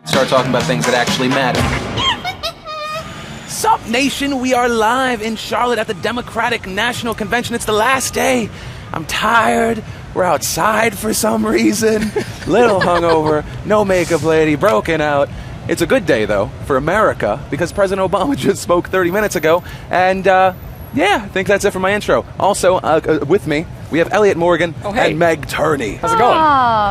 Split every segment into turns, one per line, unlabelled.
Start talking about things that actually matter. Sup, nation? We are live in Charlotte at the Democratic National Convention. It's the last day. I'm tired. We're outside for some reason. Little hungover. No makeup lady. Broken out. It's a good day, though, for America, because President Obama just spoke 30 minutes ago. And, yeah, I think that's it for my intro. Also, with me, we have Elliott Morgan and Meg Turney.
How's it going?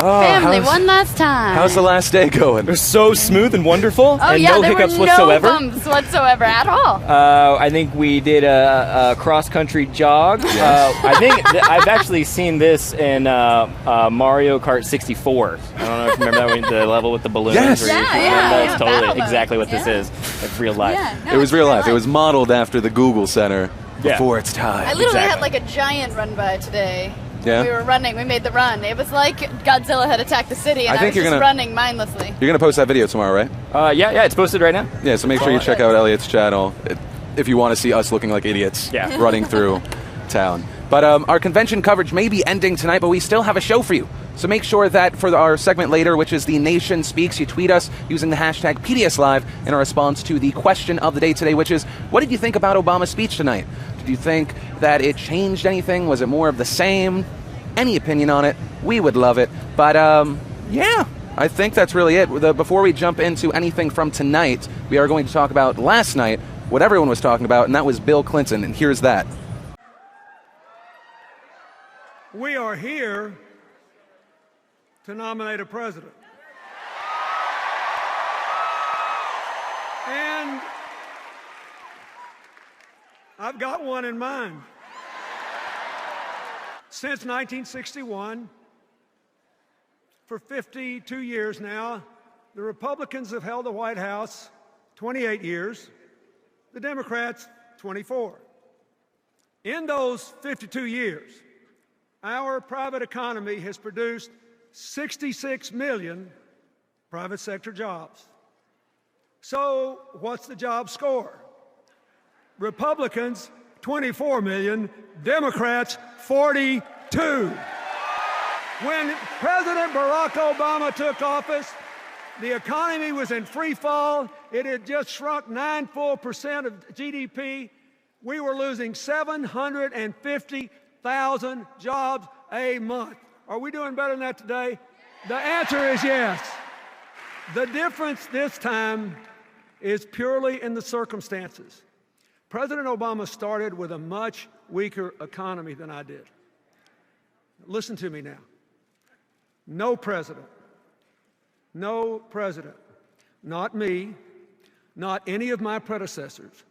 Family, one last time.
How's the last day going?
It was so smooth and wonderful,
Oh,
and
yeah,
no
there
hiccups
were
whatsoever.
no bumps whatsoever at all.
I think we did a cross-country jog.
Yes.
I think I've actually seen this in Mario Kart 64. I don't know if you remember that one, the level with the balloons.
Yes.
where you-
Yeah,
That's
battle
totally
mode.
exactly what this
Yeah.
is. Like real life.
Yeah, no,
It was
it's
real life. It
life.
was modeled after the Google Center before its time.
I literally had
Exactly.
like a giant run by today.
Yeah?
We were running. We made the run. It was like Godzilla had attacked the city, and
I
I,
think
was
you're
just
gonna-
running mindlessly.
You're going to post that video tomorrow, right?
Yeah, it's posted right now.
Yeah, so make sure you check out Elliott's channel if you want to see us looking like idiots running through town. But our convention coverage may be ending tonight, but we still have a show for you. So make sure that for our segment later, which is The Nation Speaks, you tweet us using the hashtag PDSLive in a response to the question of the day today, which is, what did you think about Obama's speech tonight? Did you think that it changed anything? Was it more of the same? Any opinion on it? We would love it. But, yeah, I think that's really it. Before we jump into anything from tonight, we are going to talk about last night, what everyone was talking about, and that was Bill Clinton, and here's that.
We are here to nominate a president. And I've got one in mind. Since 1961, for 52 years now, the Republicans have held the White House 28 years, the Democrats 24. In those 52 years, our private economy has produced 66 million private sector jobs. So what's the job score? Republicans, 24 million, Democrats, 42. When President Barack Obama took office, the economy was in free fall. It had just shrunk 9 full % of GDP. We were losing 750,000 jobs a month. Are we doing better than that today? The answer is yes. The difference this time is purely in the circumstances. President Obama started with a much weaker economy than I did. Listen to me now. No president, not me, not any of my predecessors,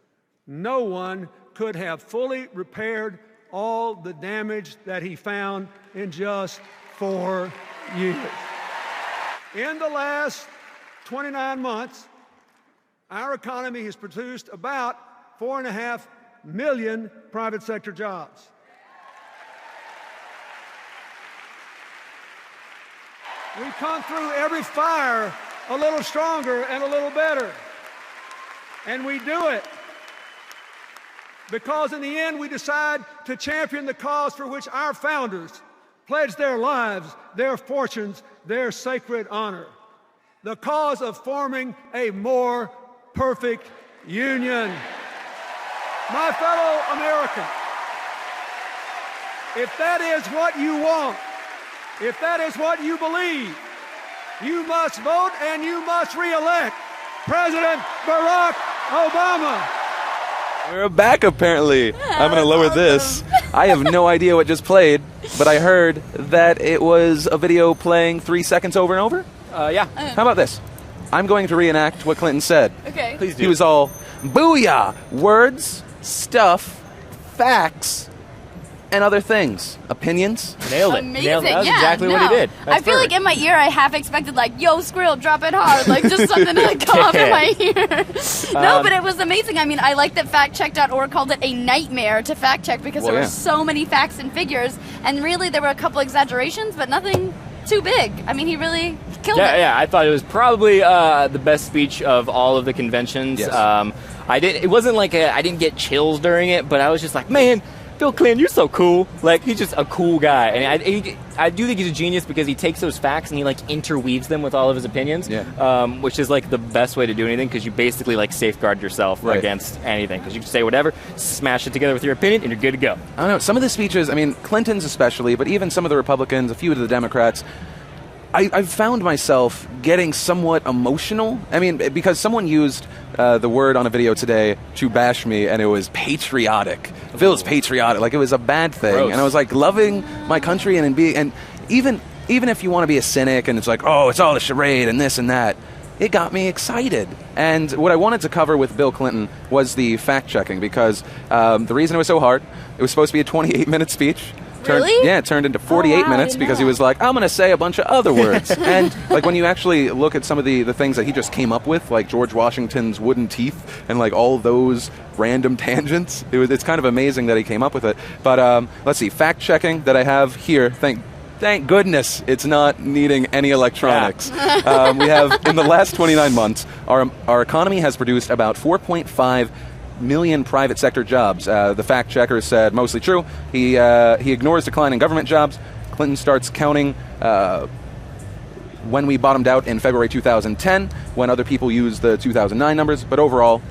no one could have fully repaired all the damage that he found in just 4 years. In the last 29 months, our economy has produced about 4.5 million private sector jobs. We come through every fire a little stronger and a little better. And we do it because in the end we decide to champion the cause for which our founders pledged their lives, their fortunes, their sacred honor. The cause of forming a more perfect union. My fellow Americans, if that is what you want, if that is what you believe, you must vote and you must re-elect President Barack Obama.
We're back, apparently. I'm going to lower this. I have no idea what just played, but I heard that it was a video playing 3 seconds over and over.
Yeah.
How about this? I'm going to reenact what Clinton said.
Okay.
Please do.
He was all, booyah, words, stuff, facts, and other things. Opinions.
Nailed it.
Amazing.
Nailed it. That was
yeah,
exactly
no.
what he did.
I feel like in my ear I half expected like, yo, squirrel, drop it hard. Like just something to come off in my ear. No, but it was amazing. I mean, I like that factcheck.org called it a nightmare to fact check because there were so many facts and figures. And really there were a couple exaggerations, but nothing too big. I mean, he really killed it.
Yeah, I thought it was probably the best speech of all of the conventions.
Yes.
It wasn't like I didn't get chills during it, but I was just like, man, Bill Clinton, you're so cool. Like, he's just a cool guy. And I do think he's a genius because he takes those facts and he, like, interweaves them with all of his opinions, which is, like, the best way to do anything because you basically, like, safeguard yourself against anything. Because you can say whatever, smash it together with your opinion, and you're good to go.
I don't know. Some of the speeches, I mean, Clinton's especially, but even some of the Republicans, a few of the Democrats, I've found myself getting somewhat emotional. I mean, because someone used the word on a video today to bash me, and it was patriotic. Phil's patriotic, like it was a bad thing.
Gross.
And I was like loving my country and even if you want to be a cynic and it's like, oh, it's all a charade and this and that, it got me excited. And what I wanted to cover with Bill Clinton was the fact-checking, because the reason it was so hard, it was supposed to be a 28-minute speech.
Really?
Yeah, it turned into 48 minutes because he was like, I'm going to say a bunch of other words. And like when you actually look at some of the things that he just came up with, like George Washington's wooden teeth and like all those random tangents, it's kind of amazing that he came up with it. But let's see, fact-checking that I have here, thank goodness it's not needing any electronics. Yeah. We have, in the last 29 months, our economy has produced about 4.5 million private sector jobs. The fact checker said mostly true. He ignores declining government jobs. Clinton starts counting when we bottomed out in February 2010, when other people used the 2009 numbers, but overall,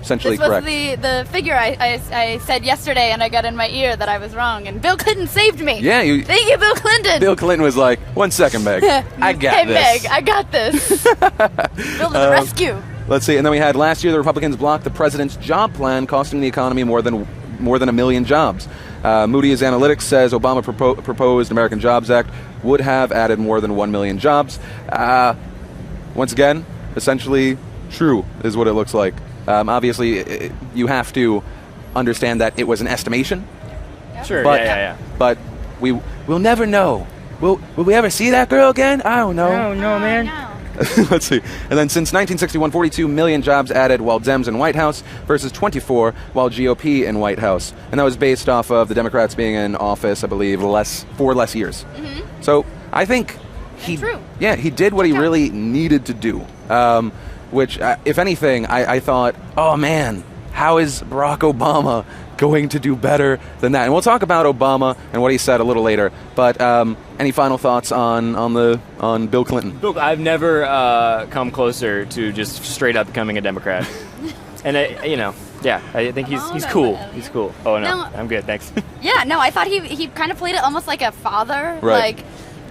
essentially correct.
This was the figure I said yesterday, and I got in my ear that I was wrong, and Bill Clinton saved me.
Yeah,
thank you, Bill Clinton.
Bill Clinton was like, 1 second, Meg. I got this.
Hey, Meg, I got this. Bill to the rescue.
Let's see. And then we had last year the Republicans blocked the president's job plan, costing the economy more than 1 million jobs. Moody's Analytics says Obama proposed American Jobs Act would have added more than 1 million jobs. Once again, essentially true is what it looks like. Obviously, you have to understand that it was an estimation.
Yep.
Sure.
But, but we'll never know. Will we ever see that girl again? I don't know.
I don't know, man.
No.
Let's see. And then since 1961, 42 million jobs added while Dems in White House versus 24 while GOP in White House. And that was based off of the Democrats being in office, I believe, 4 less years. Mm-hmm. So I think he did what he really needed to do. Which, if anything, I thought, oh man, how is Barack Obama going to do better than that? And we'll talk about Obama and what he said a little later. But any final thoughts on Bill Clinton?
Look, I've never come closer to just straight up becoming a Democrat. And I think he's cool. He's cool. Oh no, I'm good, thanks.
Yeah, no, I thought he kind of played it almost like a father,
right.
like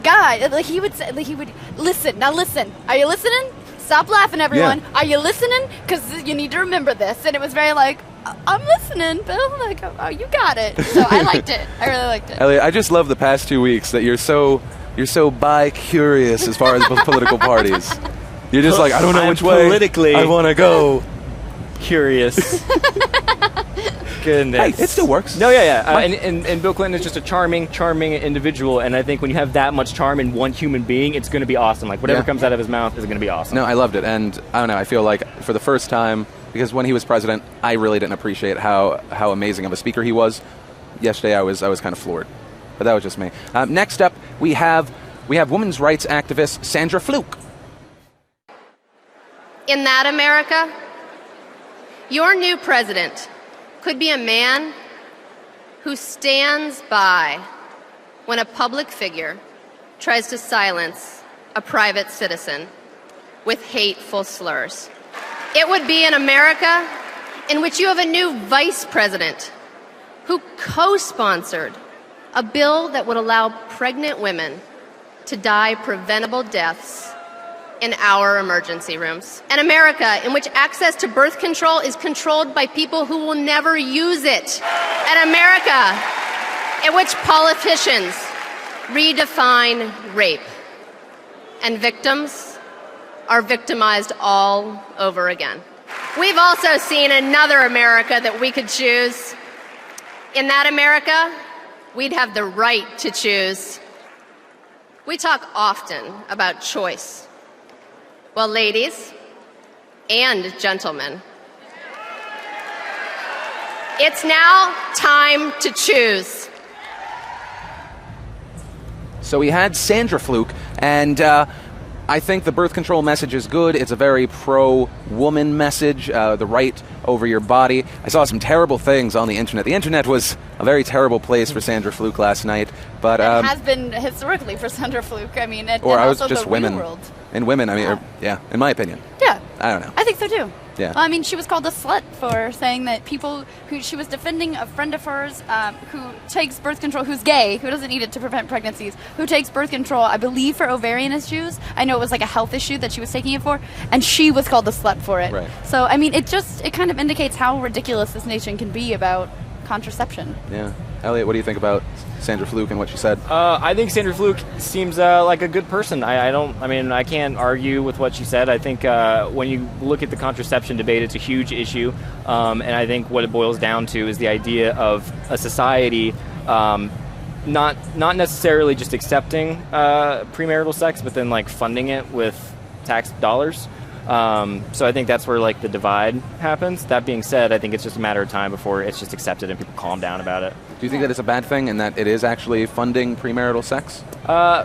guy. Like he would say, like he would listen. Now listen, are you listening? Stop laughing, everyone. Yeah. Are you listening? Because you need to remember this. And it was very like, I'm listening, Bill. Like, oh, you got it. So I liked it. I really liked it.
Elliott, I just love the past 2 weeks that you're so bi-curious as far as political parties. You're just like, I don't know which way
politically
I want to go.
Curious. Goodness.
Hey, it still works.
No, yeah. And Bill Clinton is just a charming individual, and I think when you have that much charm in one human being, it's going to be awesome. Like, whatever comes out of his mouth is going to be awesome.
No, I loved it, and I don't know, I feel like for the first time, because when he was president, I really didn't appreciate how amazing of a speaker he was. Yesterday, I was kind of floored, but that was just me. Next up, we have women's rights activist Sandra Fluke.
In that America, your new president could be a man who stands by when a public figure tries to silence a private citizen with hateful slurs. It would be an America in which you have a new vice president who co-sponsored a bill that would allow pregnant women to die preventable deaths in our emergency rooms. An America in which access to birth control is controlled by people who will never use it. An America in which politicians redefine rape and victims are victimized all over again. We've also seen another America that we could choose. In that America, we'd have the right to choose. We talk often about choice. Well, ladies and gentlemen, it's now time to choose.
So we had Sandra Fluke, and I think the birth control message is good. It's a very pro-woman message, the right over your body. I saw some terrible things on the internet. The internet was a very terrible place for Sandra Fluke last night. But
it has been historically for Sandra Fluke. I mean,
or
and
I was
also
just
the
women.
real world.
And women, I mean, in my opinion.
Yeah.
I don't know.
I think so too.
Yeah.
Well, I mean, she was called a slut for saying that people who she was defending a friend of hers who takes birth control, who's gay, who doesn't need it to prevent pregnancies, who takes birth control, I believe, for ovarian issues. I know it was like a health issue that she was taking it for, and she was called a slut for it.
Right.
So, I mean, it kind of indicates how ridiculous this nation can be about contraception.
Yeah. Elliott, what do you think about Sandra Fluke and what she said?
I think Sandra Fluke seems like a good person. I can't argue with what she said. I think when you look at the contraception debate, it's a huge issue. And I think what it boils down to is the idea of a society not necessarily just accepting premarital sex, but then like funding it with tax dollars. So I think that's where like the divide happens. That being said, I think it's just a matter of time before it's just accepted and people calm down about it.
Do you think that it's a bad thing and that it is actually funding premarital sex?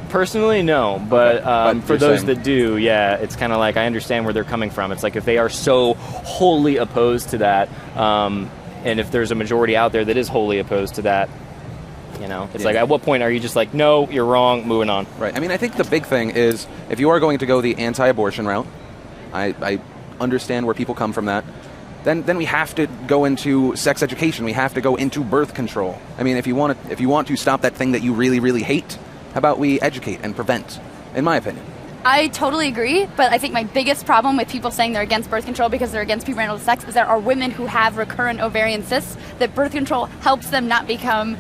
Personally, no. But for those that do, yeah, it's kind of like I understand where they're coming from. It's like if they are so wholly opposed to that, and if there's a majority out there that is wholly opposed to that, it's like at what point are you just like, no, you're wrong, moving on?
Right. I mean, I think the big thing is if you are going to go the anti-abortion route, I understand where people come from that. Then we have to go into sex education. We have to go into birth control. I mean, if you want to stop that thing that you really, really hate, how about we educate and prevent, in my opinion.
I totally agree, but I think my biggest problem with people saying they're against birth control because they're against premarital sex is there are women who have recurrent ovarian cysts that birth control helps them not become,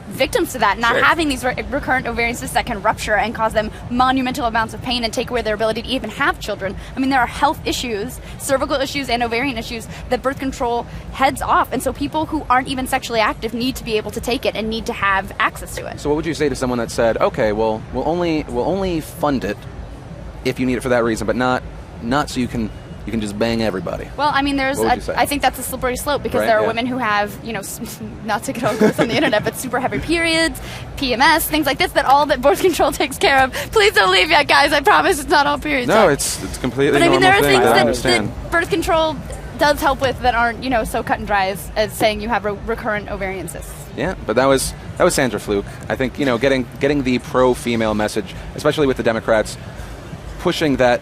victims to that, not having these recurrent ovarian cysts that can rupture and cause them monumental amounts of pain and take away their ability to even have children. I mean, there are health issues, cervical issues and ovarian issues that birth control heads off, and so people who aren't even sexually active need to be able to take it and need to have access to it.
So what would you say to someone that said, okay, well, we'll only fund it if you need it for that reason, but not so you can just bang everybody?
Well, I mean, I think that's a slippery slope because there are women who have, not to get all gross on the internet, but super heavy periods, PMS, things like this that birth control takes care of. Please don't leave yet, guys. I promise it's not all periods.
No, it's completely normal.
But I mean, there are things
that
birth control does help with that aren't, so cut and dry as saying you have recurrent ovarian cysts.
Yeah, but that was Sandra Fluke. I think, getting the pro-female message, especially with the Democrats, pushing that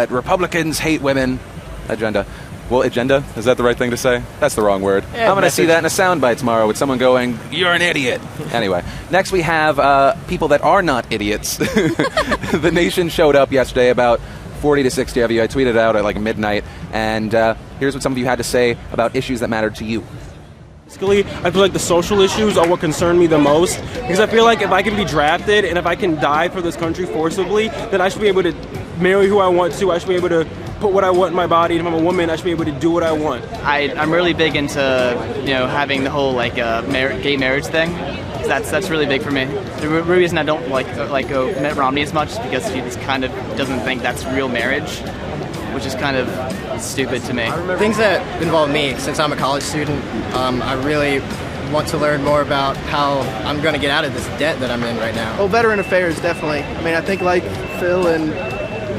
Republicans hate women agenda. Well, agenda? Is that the right thing to say? That's the wrong word. I'm going to see that in a soundbite tomorrow with someone going, "You're an idiot." Anyway, next we have people that are not idiots. The Nation showed up yesterday, about 40 to 60 of you. I tweeted it out at like midnight, and here's what some of you had to say about issues that mattered to you.
Basically, I feel like the social issues are what concern me the most, because I feel like if I can be drafted and if I can die for this country forcibly, then I should be able to marry who I want to. I should be able to put what I want in my body. And if I'm a woman, I should be able to do what I want.
I'm really big into having the whole gay marriage thing. That's really big for me. The reason I don't like Mitt Romney as much is because he just kind of doesn't think that's real marriage, which is kind of stupid to me.
Things that involve me, since I'm a college student, I really want to learn more about how I'm going to get out of this debt that I'm in right now.
Well, veteran affairs, definitely. I mean, I think like Phil and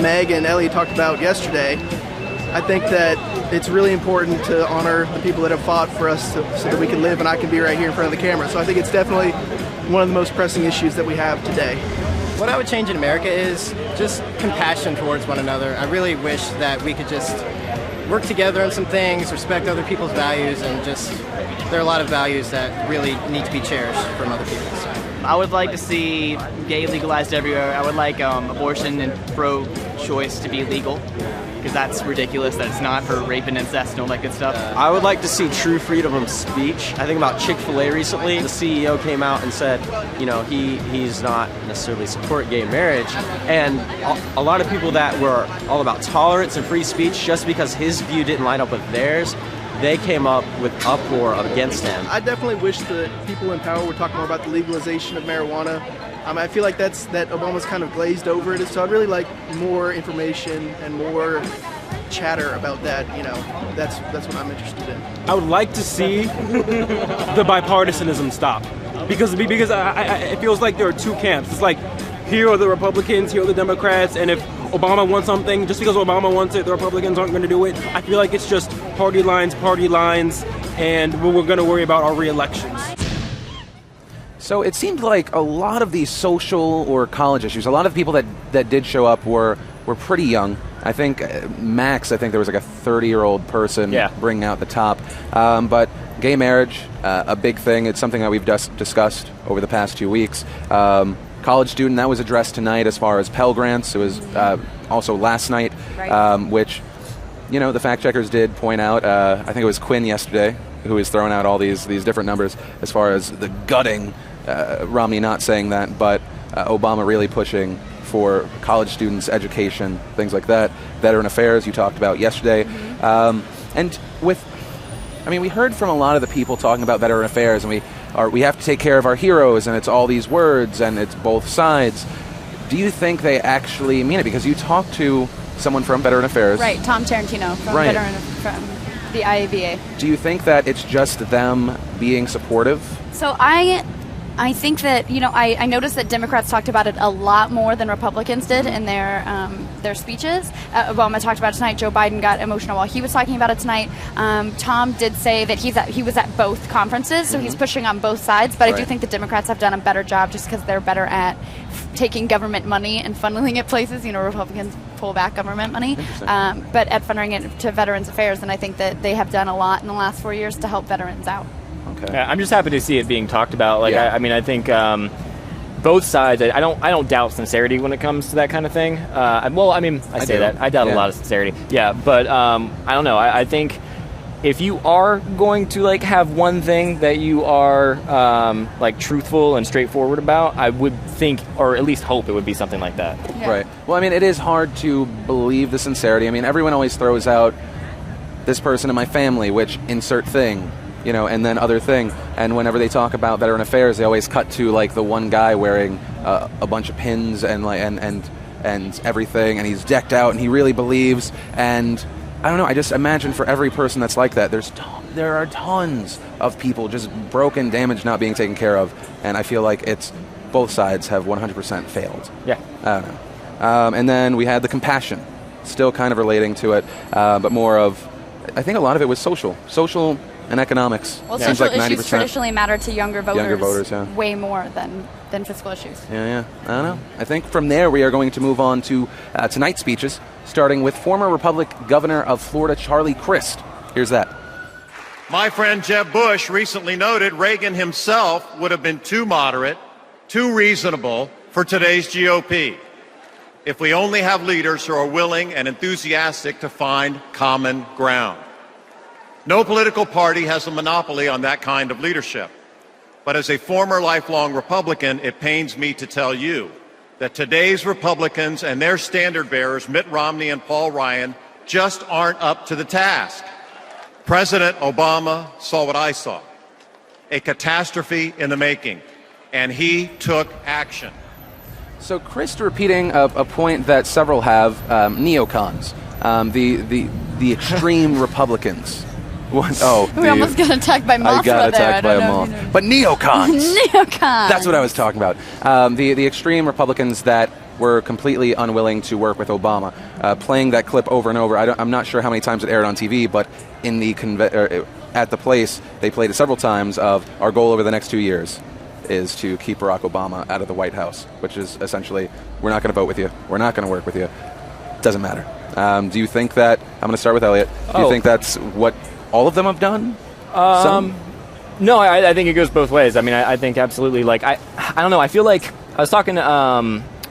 Meg and Ellie talked about yesterday, I think that it's really important to honor the people that have fought for us so that we can live and I can be right here in front of the camera. So I think it's definitely one of the most pressing issues that we have today.
What I would change in America is just compassion towards one another. I really wish that we could just work together on some things, respect other people's values, and just there are a lot of values that really need to be cherished from other people. So.
I would like to see gay legalized everywhere. I would like abortion and pro-choice to be legal, because that's ridiculous that it's not for rape and incest and all that good stuff.
I would like to see true freedom of speech. I think about Chick-fil-A recently. The CEO came out and said, he's not necessarily support gay marriage. And a lot of people that were all about tolerance and free speech, just because his view didn't line up with theirs, they came up with uproar against him.
I definitely wish that people in power would talk more about the legalization of marijuana. I feel like that Obama's kind of glazed over it, so I'd really like more information and more chatter about that. That's what I'm interested in.
I would like to see the bipartisanism stop, because it feels like there are two camps. It's like here are the Republicans, here are the Democrats, and if Obama wants something, just because Obama wants it, the Republicans aren't going to do it. I feel like it's just party lines, and we're going to worry about our re-elections.
So it seemed like a lot of these social or college issues, a lot of the people that did show up were pretty young. I think max, there was like a 30-year-old person bringing out the top. But gay marriage, a big thing. It's something that we've discussed over the past 2 weeks. College student, that was addressed tonight as far as Pell Grants. It was also last night, which, the fact checkers did point out. I think it was Quinn yesterday who was throwing out all these different numbers as far as the gutting, Romney not saying that, but Obama really pushing for college students, education, things like that. Veteran affairs you talked about yesterday. And we heard from a lot of the people talking about veteran affairs, and we have to take care of our heroes, and it's all these words, and it's both sides. Do you think they actually mean it? Because you talked to someone from Veteran Affairs.
Right, Tom Tarantino from the IAVA.
Do you think that it's just them being supportive?
So I think that, I noticed that Democrats talked about it a lot more than Republicans did in their speeches. Obama talked about it tonight. Joe Biden got emotional while he was talking about it tonight. Tom did say that he was at both conferences, so he's pushing on both sides. But I do think the Democrats have done a better job just because they're better taking government money and funneling it places. Republicans pull back government money, but at funneling it to Veterans Affairs. And I think that they have done a lot in the last 4 years to help veterans out.
Okay.
Yeah, I'm just happy to see it being talked about. I think both sides. I don't doubt sincerity when it comes to that kind of thing. I say that. I doubt a lot of sincerity. Yeah, but I don't know. I think if you are going to have one thing that you are truthful and straightforward about, I would think, or at least hope, it would be something like that.
Yeah.
Right. Well, it is hard to believe the sincerity. Everyone always throws out this person in my family, which insert thing. And then other thing. And whenever they talk about Veteran Affairs, they always cut to the one guy wearing a bunch of pins and everything, and he's decked out, and he really believes. And I don't know. I just imagine for every person that's like that, there are tons of people just broken, damaged, not being taken care of. And I feel like it's both sides have 100% failed.
Yeah.
I don't know. And then we had the compassion, still kind of relating to it, but more of, I think a lot of it was social and economics.
Well,
Seems
social
like
issues
90%.
traditionally matter to younger voters,
yeah.
way more than fiscal issues.
Yeah. I don't know. I think from there we are going to move on to tonight's speeches, starting with former Republican Governor of Florida, Charlie Crist. Here's that.
My friend Jeb Bush recently noted Reagan himself would have been too moderate, too reasonable for today's GOP. If we only have leaders who are willing and enthusiastic to find common ground. No political party has a monopoly on that kind of leadership. But as a former lifelong Republican, it pains me to tell you that today's Republicans and their standard bearers, Mitt Romney and Paul Ryan, just aren't up to the task. President Obama saw what I saw, a catastrophe in the making, and he took action.
So Crist repeating a point that several have, neocons, the extreme Republicans.
We almost got attacked by Mothra.
I got attacked by a moth. But neocons!
Neocons!
That's what I was talking about. The extreme Republicans that were completely unwilling to work with Obama. Playing that clip over and over. I'm not sure how many times it aired on TV, but in the at the place, they played it several times of our goal over the next 2 years is to keep Barack Obama out of the White House, which is essentially, we're not going to vote with you. We're not going to work with you. Doesn't matter. Do you think that, I'm going to start with Elliott, do you think that's what all of them have done?
No, I think it goes both ways. I think absolutely. I don't know. I feel like I was talking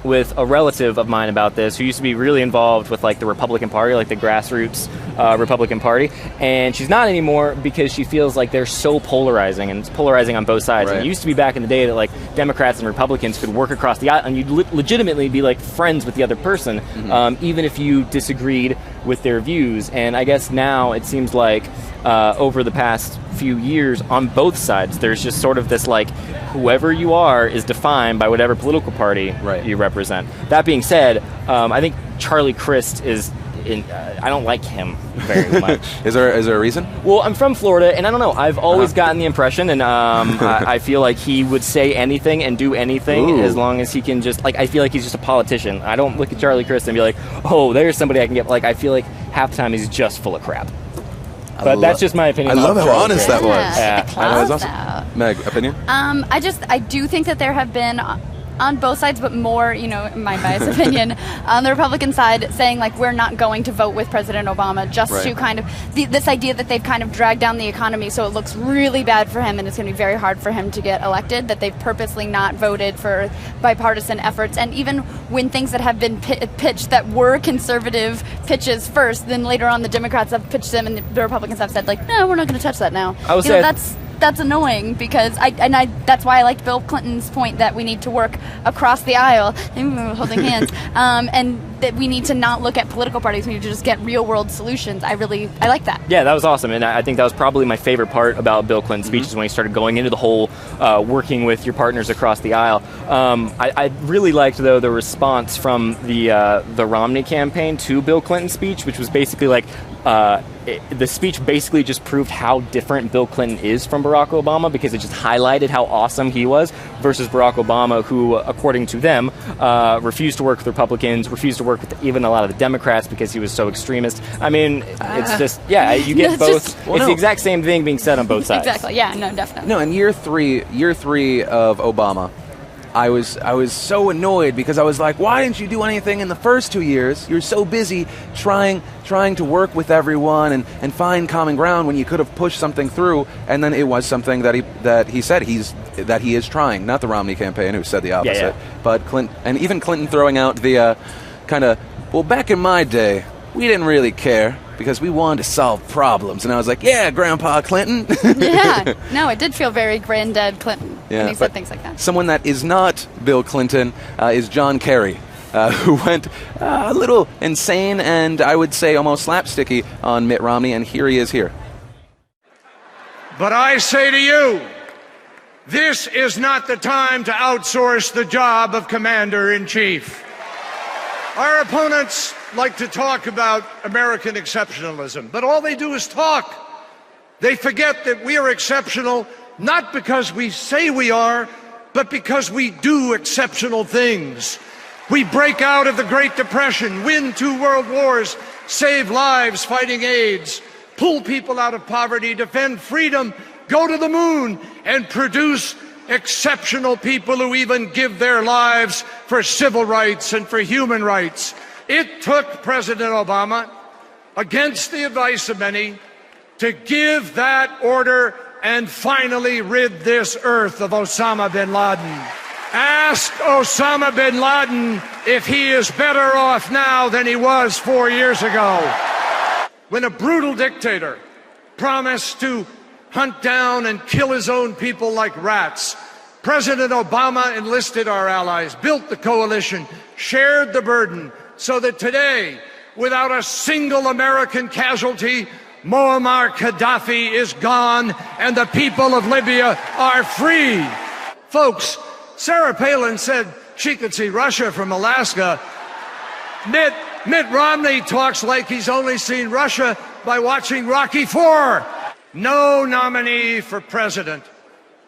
with a relative of mine about this who used to be really involved with the Republican Party, the grassroots Republican Party, and she's not anymore because she feels like they're so polarizing, and it's polarizing on both sides.
Right.
And it used to be back in the day that Democrats and Republicans could work across the aisle and you'd legitimately be friends with the other person, even if you disagreed with their views. And I guess now it seems like over the past few years on both sides there's just sort of this whoever you are is defined by whatever political party you represent. That being said, I think Charlie Crist is I don't like him very much.
Is there a reason?
Well, I'm from Florida, and I don't know. I've always gotten the impression, and I feel like he would say anything and do anything as long as he can just, like, I feel like he's just a politician. I don't look at Charlie Crist and be like, oh, there's somebody I can get. Like, I feel like half the time he's just full of crap. But that's just my opinion.
I love how honest that was.
Yeah.
That was awesome. Meg, opinion?
I do think that there have been, on both sides, but more, in my biased opinion, on the Republican side, saying, like, we're not going to vote with President Obama, just to kind of, this idea that they've kind of dragged down the economy so it looks really bad for him and it's going to be very hard for him to get elected, that they've purposely not voted for bipartisan efforts. And even when things that have been pitched that were conservative pitches first, then later on the Democrats have pitched them and the Republicans have said, like, no, we're not going to touch that now.
I would say
that's annoying because that's why I liked Bill Clinton's point that we need to work across the aisle, holding hands, and that we need to not look at political parties. We need to just get real world solutions. I like that.
Yeah, that was awesome, and I think that was probably my favorite part about Bill Clinton's speech is when he started going into the whole working with your partners across the aisle. I really liked, though, the response from the Romney campaign to Bill Clinton's speech, which was basically like, the speech basically just proved how different Bill Clinton is from Barack Obama, because it just highlighted how awesome he was versus Barack Obama, who, according to them, refused to work with Republicans, refused to work with even a lot of the Democrats because he was so extremist. I mean, it's just, you get both. The exact same thing being said on both sides.
Exactly, yeah, no, definitely.
No, in year three of Obama, I was so annoyed because I was like, why didn't you do anything in the first 2 years? You're so busy trying to work with everyone and find common ground when you could have pushed something through. And then it was something that he said that he is trying. Not the Romney campaign, who said the opposite, but Clinton, and even Clinton throwing out the kind of, well, back in my day, we didn't really care because we wanted to solve problems. And I was like, yeah, Grandpa Clinton.
Yeah, no, it did feel very granddad Clinton when he said things like that.
Someone that is not Bill Clinton is John Kerry, who went a little insane and I would say almost slapsticky on Mitt Romney, and here he is here.
But I say to you, this is not the time to outsource the job of Commander-in-Chief. Our opponents like to talk about American exceptionalism, but all they do is talk. They forget that we are exceptional not because we say we are, but because we do exceptional things. We break out of the Great Depression, win 2 world wars, save lives fighting AIDS, pull people out of poverty, defend freedom, go to the moon, and produce exceptional people who even give their lives for civil rights and for human rights. It took President Obama, against the advice of many, to give that order and finally rid this earth of Osama bin Laden. Ask Osama bin Laden if he is better off now than he was 4 years ago. When a brutal dictator promised to hunt down and kill his own people like rats, President Obama enlisted our allies, built the coalition, shared the burden, so that today, without a single American casualty, Muammar Gaddafi is gone and the people of Libya are free. Folks, Sarah Palin said she could see Russia from Alaska. Mitt Romney talks like he's only seen Russia by watching Rocky IV. No nominee for president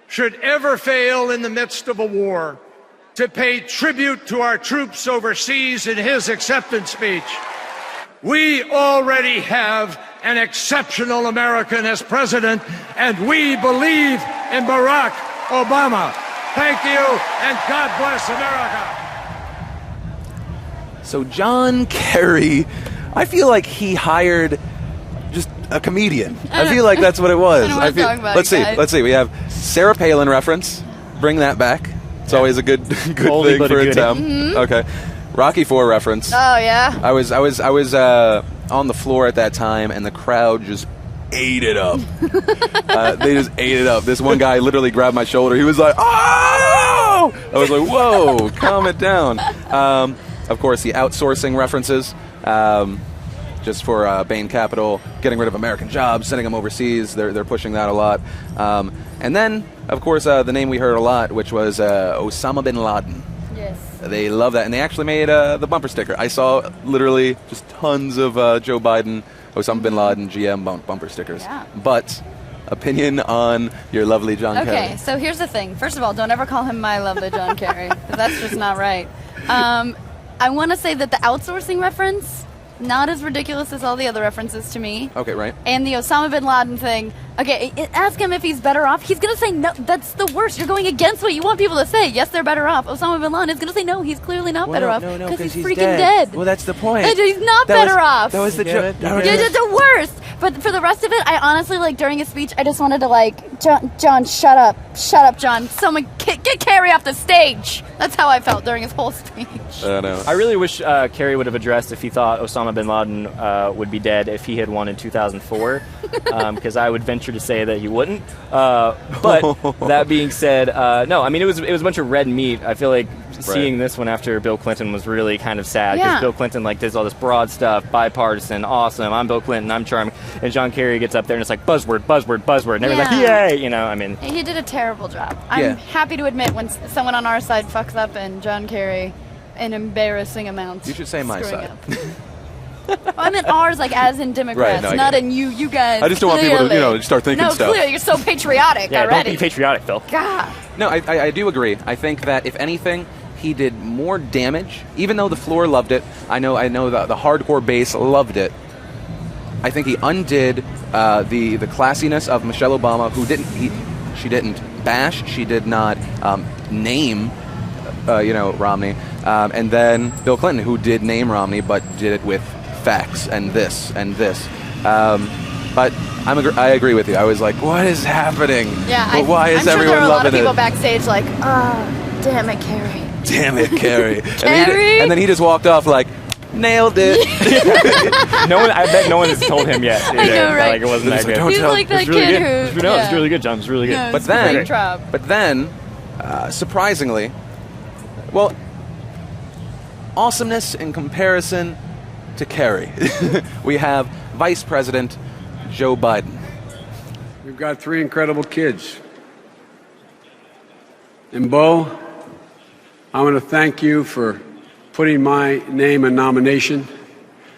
should ever fail in the midst of a war to pay tribute to our troops overseas in his acceptance speech. We already have an exceptional American as president, and we believe in Barack Obama. Thank you, and God bless America.
So John Kerry, I feel like he hired just a comedian. I feel like that's what it was. Let's see. We have Sarah Palin reference. Bring that back. It's always a good thing for a town. Mm-hmm. Okay. Rocky IV reference.
Oh yeah.
I was on the floor at that time, and the crowd just ate it up. They just ate it up. This one guy literally grabbed my shoulder. He was like, "Oh!" I was like, "Whoa, calm it down." Of course, the outsourcing references, just for Bain Capital, getting rid of American jobs, sending them overseas. They're pushing that a lot. And then, of course, the name we heard a lot, which was Osama bin Laden.
Yes.
They love that. And they actually made the bumper sticker. I saw literally just tons of Joe Biden, Osama bin Laden, GM bumper stickers.
Yeah.
But opinion on your lovely John Kerry.
Okay, so here's the thing. First of all, don't ever call him my lovely John Kerry, because that's just not right. I want to say that the outsourcing reference, not as ridiculous as all the other references to me.
Okay, right.
And the Osama bin Laden thing. Okay, ask him if he's better off. He's going to say no. That's the worst. You're going against what you want people to say. Yes, they're better off. Osama bin Laden is going to say no. He's clearly not better off because he's freaking dead.
Well, that's the point.
And he's not better off.
That was the joke.
You're the worst. But for the rest of it, I honestly, like, during his speech, I just wanted to, John, shut up. Shut up, John. Someone get Kerry off the stage. That's how I felt during his whole speech.
I really wish Kerry would have addressed if he thought Osama bin Laden would be dead if he had won in 2004, because I would venture to say that he wouldn't. But that being said, no, I mean, it was a bunch of red meat. I feel like seeing this one after Bill Clinton was really kind of sad, because Bill Clinton does all this broad stuff, bipartisan, awesome, I'm Bill Clinton, I'm charming, and John Kerry gets up there and it's like buzzword, buzzword, buzzword, and everyone's like, yay, I mean.
He did a terrible job. I'm happy to admit when someone on our side fucks up and John Kerry in embarrassing amounts.
You should say my side.
I meant ours, like as in Democrats, not in you guys.
I just don't want people to, start thinking stuff.
No, clearly, you're so patriotic already.
Don't be patriotic, Phil.
God.
No, I do agree. I think that if anything, he did more damage, even though the floor loved it. I know the hardcore base loved it. I think he undid the classiness of Michelle Obama, who she didn't bash, she did not name, Romney, and then Bill Clinton, who did name Romney, but did it with facts and this and this. But I agree with you. I was like, what is happening?
Yeah,
why is
I'm sure
everyone
there are a lot of
loving
people
it?
backstage like, damn it, Kerry.
Damn it, Kerry.
Kerry?
And then he just walked off like, nailed it.
I bet no one has told him yet.
I know, right?
Like, it wasn't that good.
He's like that kid who...
It's really good, John. It's really good.
No,
But then, surprisingly, well, awesomeness in comparison to Kerry. We have Vice President Joe Biden.
We've got 3 incredible kids. And Bo, I want to thank you for putting my name in nomination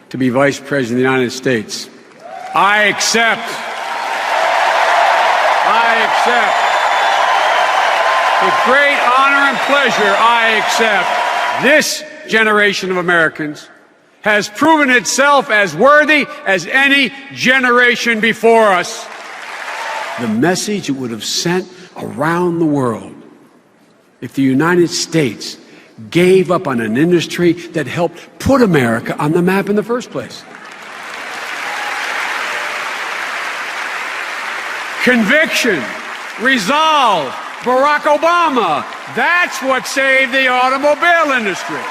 to be Vice President of the United States. I accept. With great honor and pleasure, I accept. This generation of Americans has proven itself as worthy as any generation before us. The message it would have sent around the world if the United States gave up on an industry that helped put America on the map in the first place. Conviction, resolve, Barack Obama. That's what saved the automobile industry.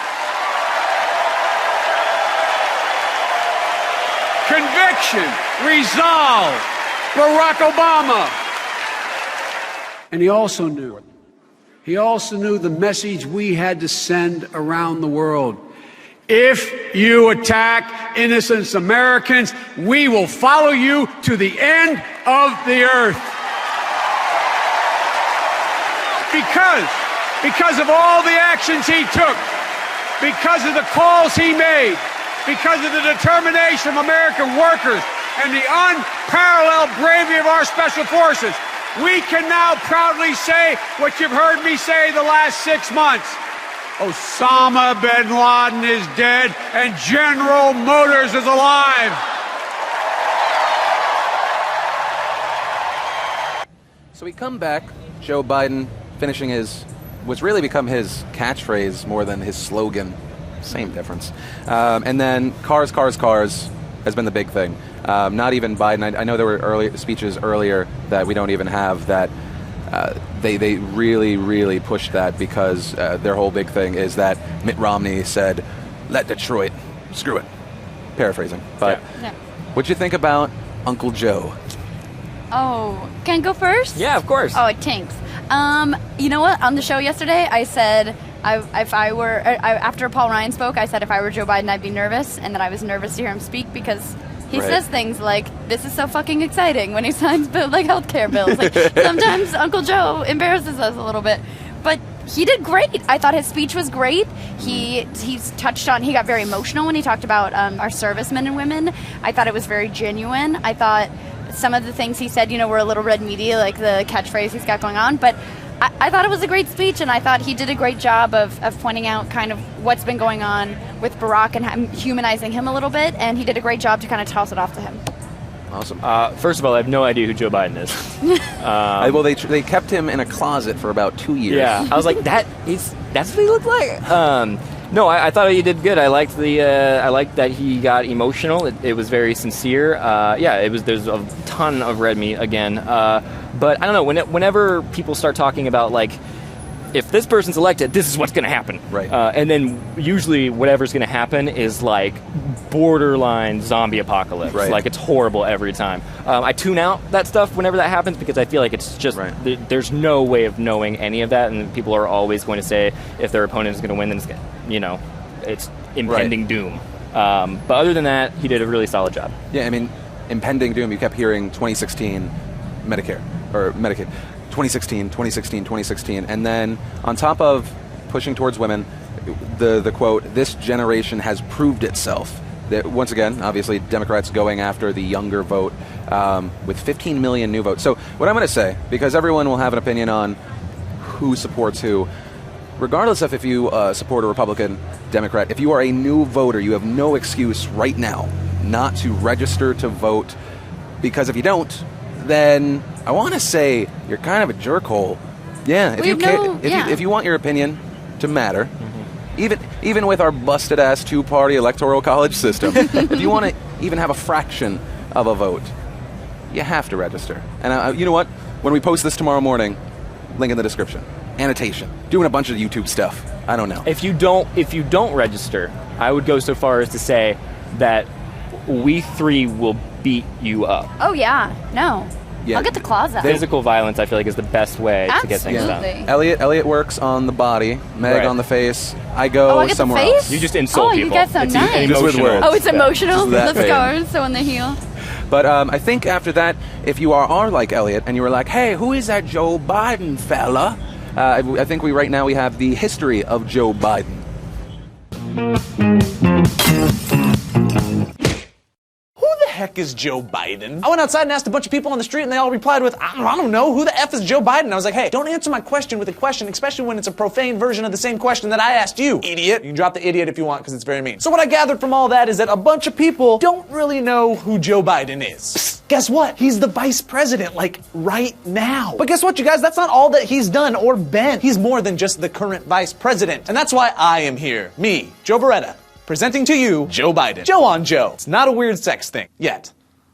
Conviction, resolve, Barack Obama. And he also knew the message we had to send around the world. If you attack innocent Americans, we will follow you to the end of the earth. Because of all the actions he took, because of the calls he made, because of the determination of American workers and the unparalleled bravery of our special forces, we can now proudly say what you've heard me say the last 6 months. Osama bin Laden is dead and General Motors is alive.
So we come back, Joe Biden finishing what's really become his catchphrase more than his slogan. Same difference. And then cars has been the big thing. Not even Biden. I know there were speeches earlier that we don't even have that they really, really pushed that because their whole big thing is that Mitt Romney said, let Detroit, screw it. Paraphrasing. But what'd you think about Uncle Joe?
Oh, can I go first?
Yeah, of course.
Oh, thanks. You know what? On the show yesterday, I said after Paul Ryan spoke, I said if I were Joe Biden, I'd be nervous, and that I was nervous to hear him speak because he says things like, "This is so fucking exciting" when he signs healthcare bills. Like sometimes Uncle Joe embarrasses us a little bit, but he did great. I thought his speech was great. He got very emotional when he talked about our servicemen and women. I thought it was very genuine. I thought some of the things he said, were a little red media, like the catchphrase he's got going on. But I thought it was a great speech, and I thought he did a great job of pointing out kind of what's been going on with Barack and humanizing him a little bit, and he did a great job to kind of toss it off to him.
Awesome.
First of all, I have no idea who Joe Biden is.
Well, they kept him in a closet for about 2 years.
Yeah, I was like, that's what he looked like. No, I thought he did good. I liked that he got emotional. It was very sincere. There's a ton of red meat again. But I don't know. Whenever people start talking about like, if this person's elected, this is what's going to happen.
Right.
And then usually whatever's going to happen is like borderline zombie apocalypse.
Right.
Like it's horrible every time. I tune out that stuff whenever that happens because I feel like it's just there's no way of knowing any of that, and people are always going to say if their opponent is going to win, then it's impending doom. But other than that, he did a really solid job.
Yeah, I mean, impending doom. You kept hearing 2016 Medicare or Medicaid. 2016, and then on top of pushing towards women, the quote, "This generation has proved itself." That, once again, obviously, Democrats going after the younger vote with 15 million new votes. So what I'm going to say, because everyone will have an opinion on who supports who, regardless of if you support a Republican, Democrat, if you are a new voter, you have no excuse right now not to register to vote, because if you don't, then I want to say you're kind of a jerkhole. Yeah, if you want your opinion to matter, even with our busted ass 2-party electoral college system, if you want to even have a fraction of a vote, you have to register. And you know what? When we post this tomorrow morning, link in the description, annotation, doing a bunch of YouTube stuff. I don't know.
If you don't register, I would go so far as to say that we three will beat you up.
Oh yeah, no.
Yeah.
I'll get the claws out.
Physical violence, I feel like, is the best way to get things done.
Elliott works on the body, Meg on the face. I go
get
somewhere
the face?
else.
You just insult people.
You get so nice.
Just with words.
Oh, it's emotional.
Just
The scars, so when they heal.
But I think after that, if you are like Elliott and you were like, "Hey, who is that Joe Biden fella?" I think right now we have the history of Joe Biden.
Heck is Joe Biden? I went outside and asked a bunch of people on the street, and they all replied with, I don't know, who the F is Joe Biden? I was like, hey, don't answer my question with a question, especially when it's a profane version of the same question that I asked you, idiot. You can drop the idiot if you want, because it's very mean. So what I gathered from all that is that a bunch of people don't really know who Joe Biden is. Guess what? He's the vice president, like, right now. But guess what, you guys? That's not all that he's done or been. He's more than just the current vice president. And that's why I am here. Me, Joe Beretta, presenting to you, Joe Biden. Joe on Joe. It's not a weird sex thing. Yet.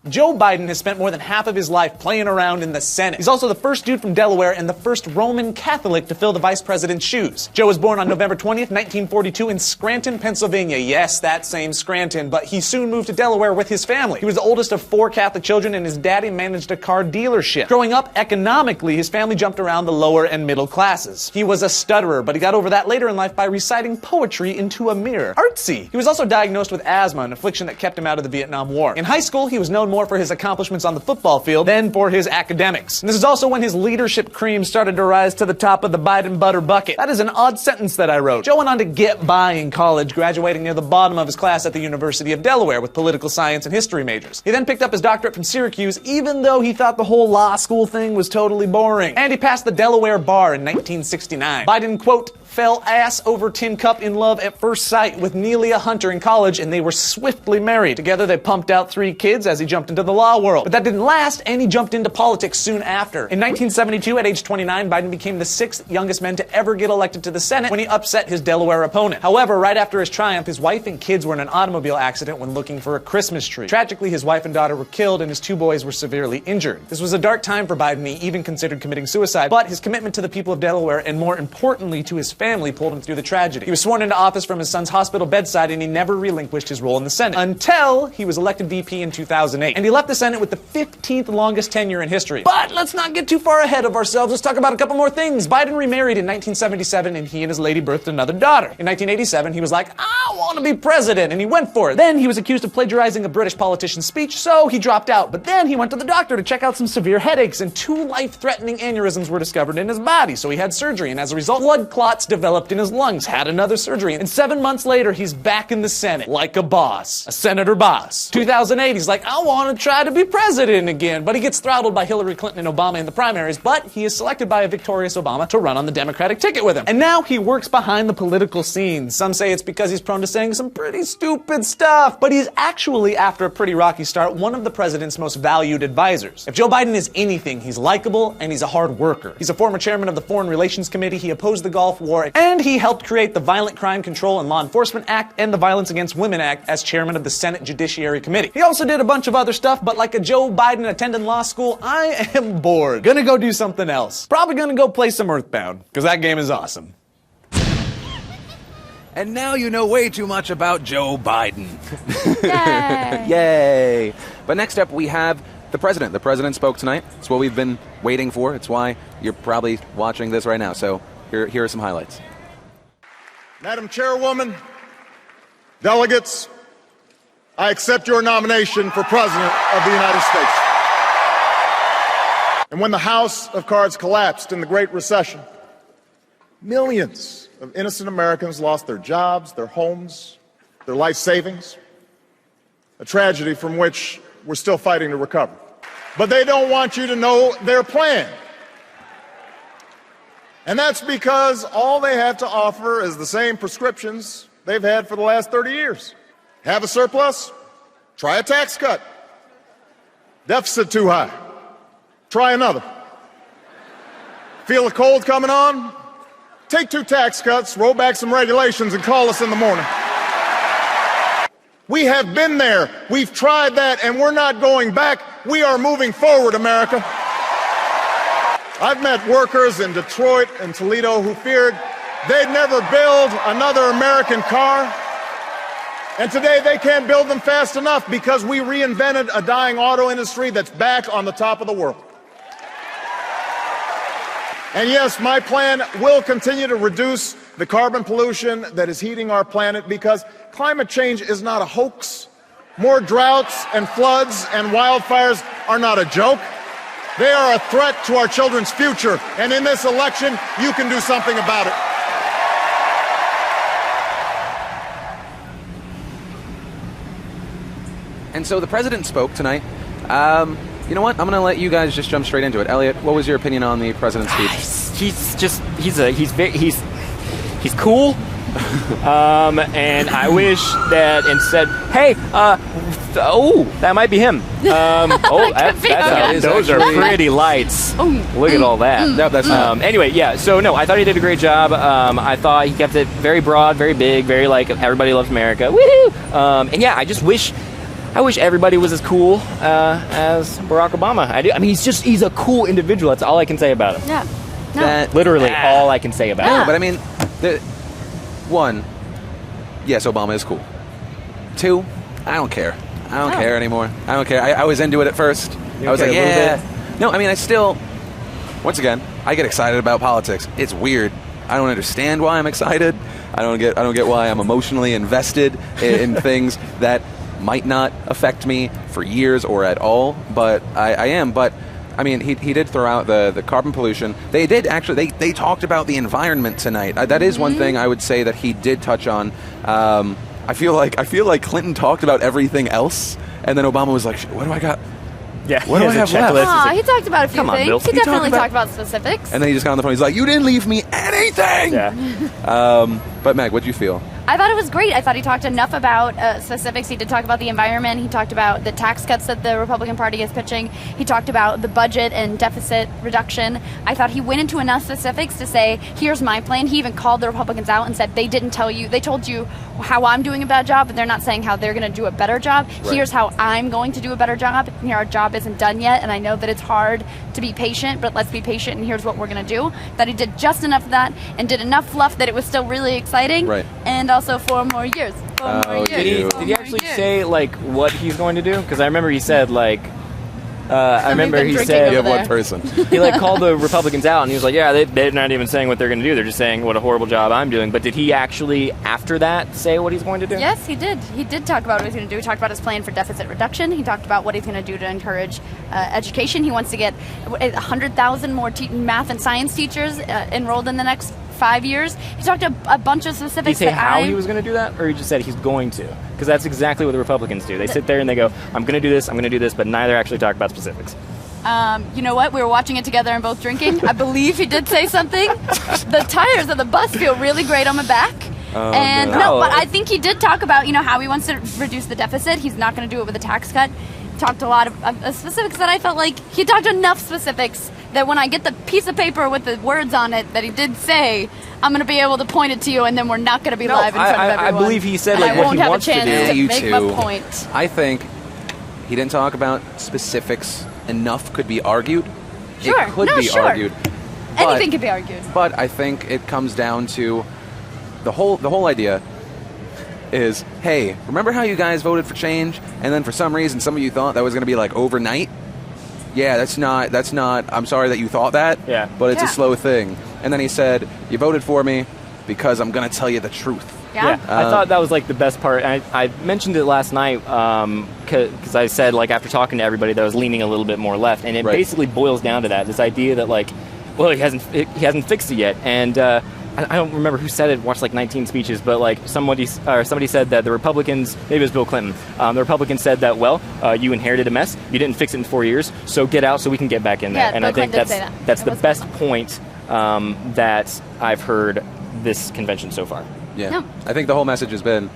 Joe Biden has spent more than half of his life playing around in the Senate. He's also the first dude from Delaware and the first Roman Catholic to fill the vice president's shoes. Joe was born on November 20th, 1942 in Scranton, Pennsylvania. Yes, that same Scranton, but he soon moved to Delaware with his family. He was the oldest of 4 Catholic children, and his daddy managed a car dealership. Growing up, economically, his family jumped around the lower and middle classes. He was a stutterer, but he got over that later in life by reciting poetry into a mirror. Artsy! He was also diagnosed with asthma, an affliction that kept him out of the Vietnam War. In high school, he was known more for his accomplishments on the football field than for his academics. And this is also when his leadership cream started to rise to the top of the Biden butter bucket. That is an odd sentence that I wrote. Joe went on to get by in college, graduating near the bottom of his class at the University of Delaware with political science and history majors. He then picked up his doctorate from Syracuse, even though he thought the whole law school thing was totally boring. And he passed the Delaware bar in 1969. Biden, quote, fell ass over tin cup in love at first sight with Nelia Hunter in college, and they were swiftly married. Together they pumped out 3 kids as he jumped into the law world. But that didn't last, and he jumped into politics soon after. In 1972, at age 29, Biden became the 6th youngest man to ever get elected to the Senate when he upset his Delaware opponent. However, right after his triumph, his wife and kids were in an automobile accident when looking for a Christmas tree. Tragically, his wife and daughter were killed, and his 2 boys were severely injured. This was a dark time for Biden. He even considered committing suicide, but his commitment to the people of Delaware, and more importantly to his family, pulled him through the tragedy. He was sworn into office from his son's hospital bedside, and he never relinquished his role in the Senate until he was elected VP in 2008. 2008. And he left the Senate with the 15th longest tenure in history. But let's not get too far ahead of ourselves. Let's talk about a couple more things. Biden remarried in 1977, and he and his lady birthed another daughter. In 1987, he was like, I want to be president, and he went for it. Then he was accused of plagiarizing a British politician's speech, so he dropped out. But then he went to the doctor to check out some severe headaches, and 2 life-threatening aneurysms were discovered in his body, so he had surgery, and as a result, blood clots developed in his lungs, had another surgery, and 7 months later, he's back in the Senate, like a boss, a senator boss. 2008, he's like, I want to try to be president again, but he gets throttled by Hillary Clinton and Obama in the primaries, but he is selected by a victorious Obama to run on the Democratic ticket with him. And now he works behind the political scene. Some say it's because he's prone to saying some pretty stupid stuff, but he's actually, after a pretty rocky start, one of the president's most valued advisors. If Joe Biden is anything, he's likable and he's a hard worker. He's a former chairman of the Foreign Relations Committee, he opposed the Gulf War, and he helped create the Violent Crime Control and Law Enforcement Act and the Violence Against Women Act as chairman of the Senate Judiciary Committee. He also did a bunch of other stuff, but like a Joe Biden attending law school, I am bored. Gonna go do something else. Probably gonna go play some Earthbound, because that game is awesome.
And now you know way too much about Joe Biden.
Yay!
Yay! But next up, we have the president. The president spoke tonight. It's what we've been waiting for. It's why you're probably watching this right now. So here are some highlights.
Madam Chairwoman, delegates, I accept your nomination for President of the United States. And when the House of Cards collapsed in the Great Recession, millions of innocent Americans lost their jobs, their homes, their life savings, a tragedy from which we're still fighting to recover. But they don't want you to know their plan. And that's because all they have to offer is the same prescriptions they've had for the last 30 years. Have a surplus? Try a tax cut. Deficit too high? Try another. Feel a cold coming on? Take 2 tax cuts, roll back some regulations, and call us in the morning. We have been there. We've tried that, and we're not going back. We are moving forward, America. I've met workers in Detroit and Toledo who feared they'd never build another American car. And today they can't build them fast enough because we reinvented a dying auto industry that's back on the top of the world. And yes, my plan will continue to reduce the carbon pollution that is heating our planet because climate change is not a hoax. More droughts and floods and wildfires are not a joke. They are a threat to our children's future. And in this election, you can do something about it.
And so the president spoke tonight. You know what? I'm going to let you guys just jump straight into it. Elliott, what was your opinion on the president's speech?
He's cool. And I wish that instead, hey, that might be him. Those are pretty lights. Look at all that.
Yep, that's
anyway, yeah. So no, I thought he did a great job. I thought he kept it very broad, very big, very like everybody loves America. Woohoo! And yeah, I wish everybody was as cool as Barack Obama. I mean, he's a cool individual. That's all I can say about him.
Yeah. No.
Literally all I can say about him.
No, but I mean, one, yes, Obama is cool. 2, I don't care. I don't care anymore. I don't care. I was into it at first. I was like, yeah. No, I mean, I still, once again, I get excited about politics. It's weird. I don't understand why I'm excited. I don't get why I'm emotionally invested in things that might not affect me for years or at all, but I am. But I mean, he did throw out the carbon pollution. They did actually. They talked about the environment tonight. That is one thing I would say that he did touch on. I feel like Clinton talked about everything else, and then Obama was like, "What do I got?
Yeah,
what do I have left?"
He talked about a few things.
Bill.
He definitely talked about specifics.
And then he just got on the phone. He's like, "You didn't leave me anything."
Yeah.
But Meg, what'd you feel?
I thought it was great. I thought he talked enough about specifics. He did talk about the environment. He talked about the tax cuts that the Republican Party is pitching. He talked about the budget and deficit reduction. I thought he went into enough specifics to say, here's my plan. He even called the Republicans out and said, they didn't tell you. They told you how I'm doing a bad job, but they're not saying how they're going to do a better job. Right. Here's how I'm going to do a better job. And our job isn't done yet. And I know that it's hard to be patient, but let's be patient. And here's what we're going to do. That he did just enough of that and did enough fluff that it was still really exciting.
Right.
And also 4 more years.
Did he actually say like what he's going to do? Because I remember he said like. I remember he said,
"You have one person."
He like called the Republicans out, and he was like, "Yeah, they're not even saying what they're going to do. They're just saying what a horrible job I'm doing." But did he actually, after that, say what he's going to do?
Yes, he did. He did talk about what he's going to do. He talked about his plan for deficit reduction. He talked about what he's going to do to encourage education. He wants to get 100,000 more math and science teachers enrolled in the next 5 years. He talked a bunch of specifics.
Did he say how he was going to do that, or he just said he's going to? Because that's exactly what the Republicans do. They sit there and they go, I'm going to do this, I'm going to do this, but neither actually talk about specifics.
You know what? We were watching it together and both drinking. I believe he did say something. The tires of the bus feel really great on my back. No, but I think he did talk about, how he wants to reduce the deficit. He's not going to do it with a tax cut. Talked a lot of specifics that I felt like he talked enough specifics that when I get the piece of paper with the words on it that he did say, I'm going to be able to point it to you, and then we're not going to be live in front of everyone.
I believe he said like what he wants to do.
I won't have a chance to make my point.
I think he didn't talk about specifics enough. Could be argued.
Sure.
It could be argued.
Anything could be argued.
But I think it comes down to the whole idea is, hey, remember how you guys voted for change, and then for some reason some of you thought that was going to be like overnight? Yeah, that's not, I'm sorry that you thought that, but it's a slow thing. And then he said, you voted for me because I'm going to tell you the truth.
Yeah. I thought that was like the best part. I mentioned it last night because I said like after talking to everybody that I was leaning a little bit more left, and it basically boils down to that, this idea that like, well, he hasn't fixed it yet. And I don't remember who said it, watched like 19 speeches, but like somebody said that the Republicans, maybe it was Bill Clinton, the Republicans said that, well, you inherited a mess, you didn't fix it in 4 years, so get out so we can get back in there.
Yeah,
and
Bill
I think
Clinton
that's the best point that I've heard this convention so far.
Yeah. I think the whole message has been,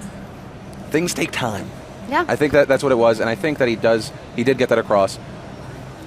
things take time.
Yeah.
I think that's what it was, and I think that he did get that across.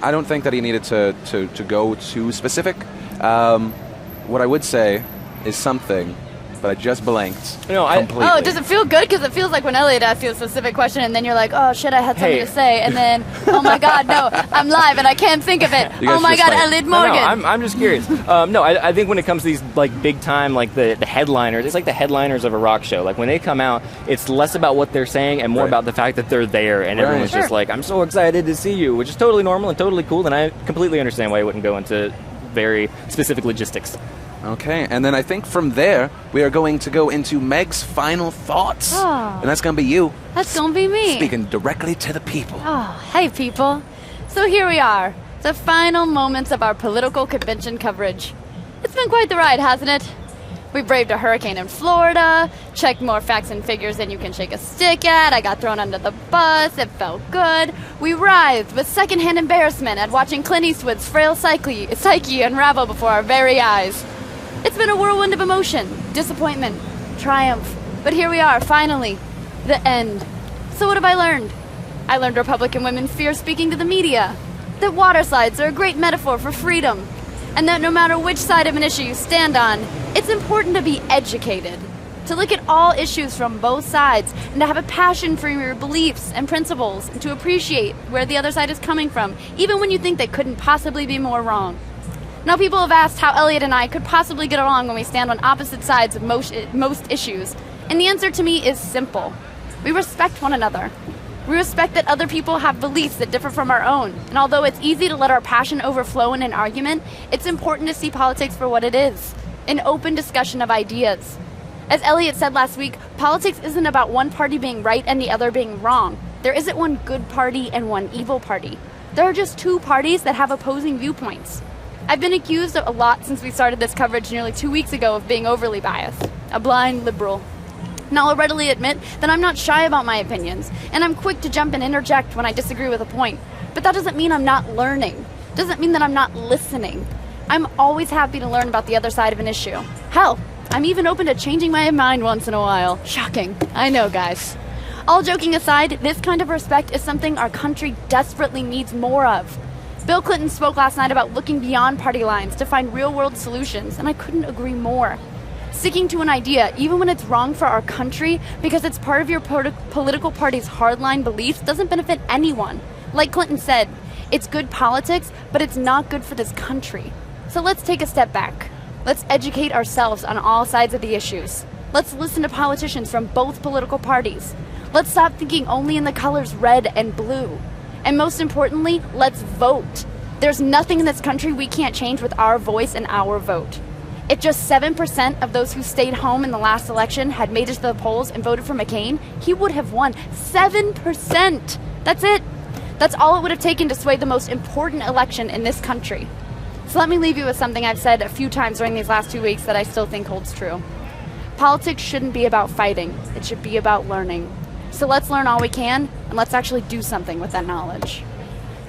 I don't think that he needed to go too specific. What I would say is something, but I just blanked completely.
Oh, does it feel good? Because it feels like when Elliott asks you a specific question and then you're like, oh shit, I had something to say, and then, oh my god, no, I'm live and I can't think of it. Oh my god, Elliott Morgan.
No, I'm just curious. I think when it comes to these like big time, like the headliners, it's like the headliners of a rock show. Like when they come out, it's less about what they're saying and more about the fact that they're there, and everyone's just like, I'm so excited to see you, which is totally normal and totally cool, and I completely understand why you wouldn't go into very specific logistics.
Okay, and then I think from there, we are going to go into Meg's final thoughts.
Oh.
And that's going to be you.
That's going to be me.
Speaking directly to the people.
Oh, hey, people. So here we are, the final moments of our political convention coverage. It's been quite the ride, hasn't it? We braved a hurricane in Florida, checked more facts and figures than you can shake a stick at. I got thrown under the bus. It felt good. We writhed with secondhand embarrassment at watching Clint Eastwood's frail psyche unravel before our very eyes. It's been a whirlwind of emotion, disappointment, triumph. But here we are, finally, the end. So what have I learned? I learned Republican women fear speaking to the media, that water slides are a great metaphor for freedom, and that no matter which side of an issue you stand on, it's important to be educated, to look at all issues from both sides, and to have a passion for your beliefs and principles, and to appreciate where the other side is coming from, even when you think they couldn't possibly be more wrong. Now, people have asked how Elliott and I could possibly get along when we stand on opposite sides of most issues, and the answer to me is simple. We respect one another. We respect that other people have beliefs that differ from our own, and although it's easy to let our passion overflow in an argument, it's important to see politics for what it is, an open discussion of ideas. As Elliott said last week, politics isn't about one party being right and the other being wrong. There isn't one good party and one evil party. There are just two parties that have opposing viewpoints. I've been accused a lot since we started this coverage nearly 2 weeks ago of being overly biased, a blind liberal. Now, I'll readily admit that I'm not shy about my opinions, and I'm quick to jump and interject when I disagree with a point. But that doesn't mean I'm not learning. Doesn't mean that I'm not listening. I'm always happy to learn about the other side of an issue. Hell, I'm even open to changing my mind once in a while. Shocking. I know, guys. All joking aside, this kind of respect is something our country desperately needs more of. Bill Clinton spoke last night about looking beyond party lines to find real-world solutions, and I couldn't agree more. Sticking to an idea, even when it's wrong for our country, because it's part of your political party's hardline beliefs, doesn't benefit anyone. Like Clinton said, it's good politics, but it's not good for this country. So let's take a step back. Let's educate ourselves on all sides of the issues. Let's listen to politicians from both political parties. Let's stop thinking only in the colors red and blue. And most importantly, let's vote. There's nothing in this country we can't change with our voice and our vote. If just 7% of those who stayed home in the last election had made it to the polls and voted for McCain, he would have won. 7%! That's it. That's all it would have taken to sway the most important election in this country. So let me leave you with something I've said a few times during these last 2 weeks that I still think holds true. Politics shouldn't be about fighting. It should be about learning. So let's learn all we can, and let's actually do something with that knowledge.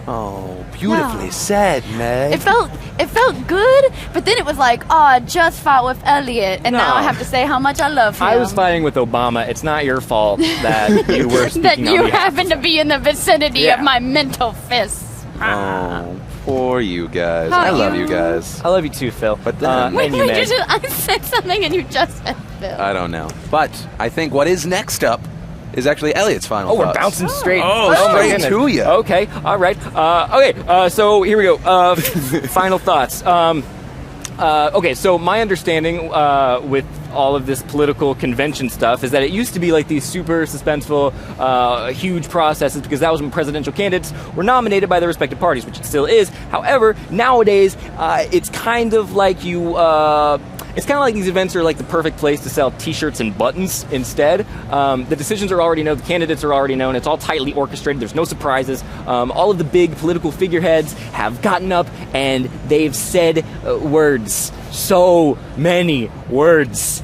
Oh, beautifully said, Meg.
It felt good, but then it was like, oh, I just fought with Elliott, and now I have to say how much I love him.
I was fighting with Obama. It's not your fault that you were speaking
that you
on behalf
happen to be in the vicinity of my mental fists.
Oh, poor you guys. I love you guys.
I love you too, Phil.
But then,
Wait, I said something and you just said Phil.
I don't know. But I think what is next up is actually Elliott's final thoughts.
We're bouncing straight.
Straight to you.
Okay, all right. So here we go. Final thoughts. Okay, so my understanding with all of this political convention stuff is that it used to be like these super suspenseful, huge processes because that was when presidential candidates were nominated by their respective parties, which it still is. However, nowadays, it's kind of like it's kind of like these events are like the perfect place to sell T-shirts and buttons instead. The decisions are already known, the candidates are already known, it's all tightly orchestrated, there's no surprises. All of the big political figureheads have gotten up and they've said words. So many words.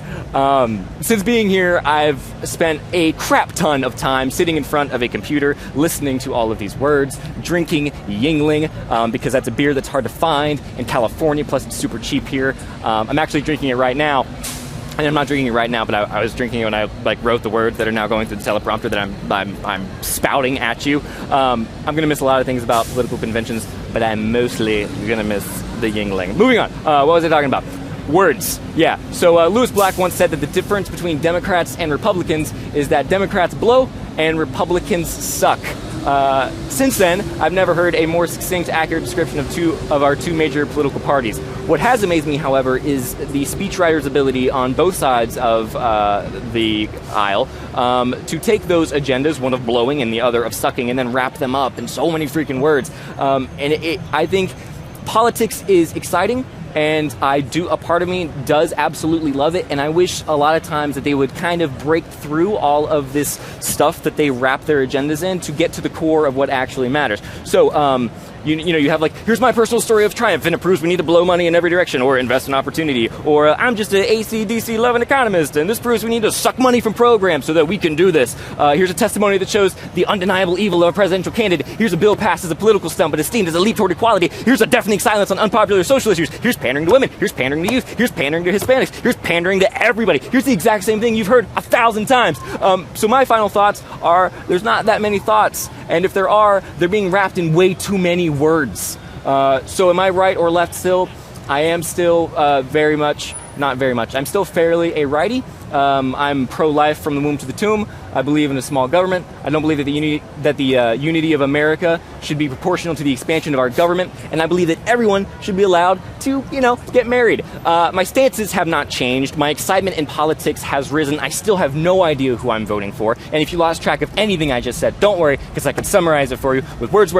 Since being here, I've spent a crap ton of time sitting in front of a computer, listening to all of these words, drinking Yingling, because that's a beer that's hard to find in California, plus it's super cheap here. I'm actually drinking it right now. And I'm not drinking it right now, but I was drinking it when I wrote the words that are now going through the teleprompter that I'm spouting at you. I'm going to miss a lot of things about political conventions, but I'm mostly going to miss the Yingling. Moving on. What was I talking about? Words. Yeah. So Lewis Black once said that the difference between Democrats and Republicans is that Democrats blow and Republicans suck. Since then, I've never heard a more succinct, accurate description of our two major political parties. What has amazed me, however, is the speechwriter's ability on both sides of the aisle to take those agendas, one of blowing and the other of sucking, and then wrap them up in so many freaking words. I think politics is exciting. And a part of me does absolutely love it, and I wish a lot of times that they would kind of break through all of this stuff that they wrap their agendas in to get to the core of what actually matters. So, you have like, here's my personal story of triumph, and it proves we need to blow money in every direction, or invest in opportunity, or I'm just an AC/DC loving economist, and this proves we need to suck money from programs so that we can do this. Here's a testimony that shows the undeniable evil of a presidential candidate. Here's a bill passed as a political stunt, but esteemed as a leap toward equality. Here's a deafening silence on unpopular social issues. Here's pandering to women. Here's pandering to youth. Here's pandering to Hispanics. Here's pandering to everybody. Here's the exact same thing you've heard 1,000 times. So my final thoughts are, there's not that many thoughts, and if there are, they're being wrapped in way too many words. So am I right or left still? I am still not very much. I'm still fairly a righty. I'm pro-life from the womb to the tomb. I believe in a small government. I don't believe that the unity of America should be proportional to the expansion of our government, and I believe that everyone should be allowed to, get married. My stances have not changed. My excitement in politics has risen. I still have no idea who I'm voting for, and if you lost track of anything I just said, don't worry, because I can summarize it for you with words.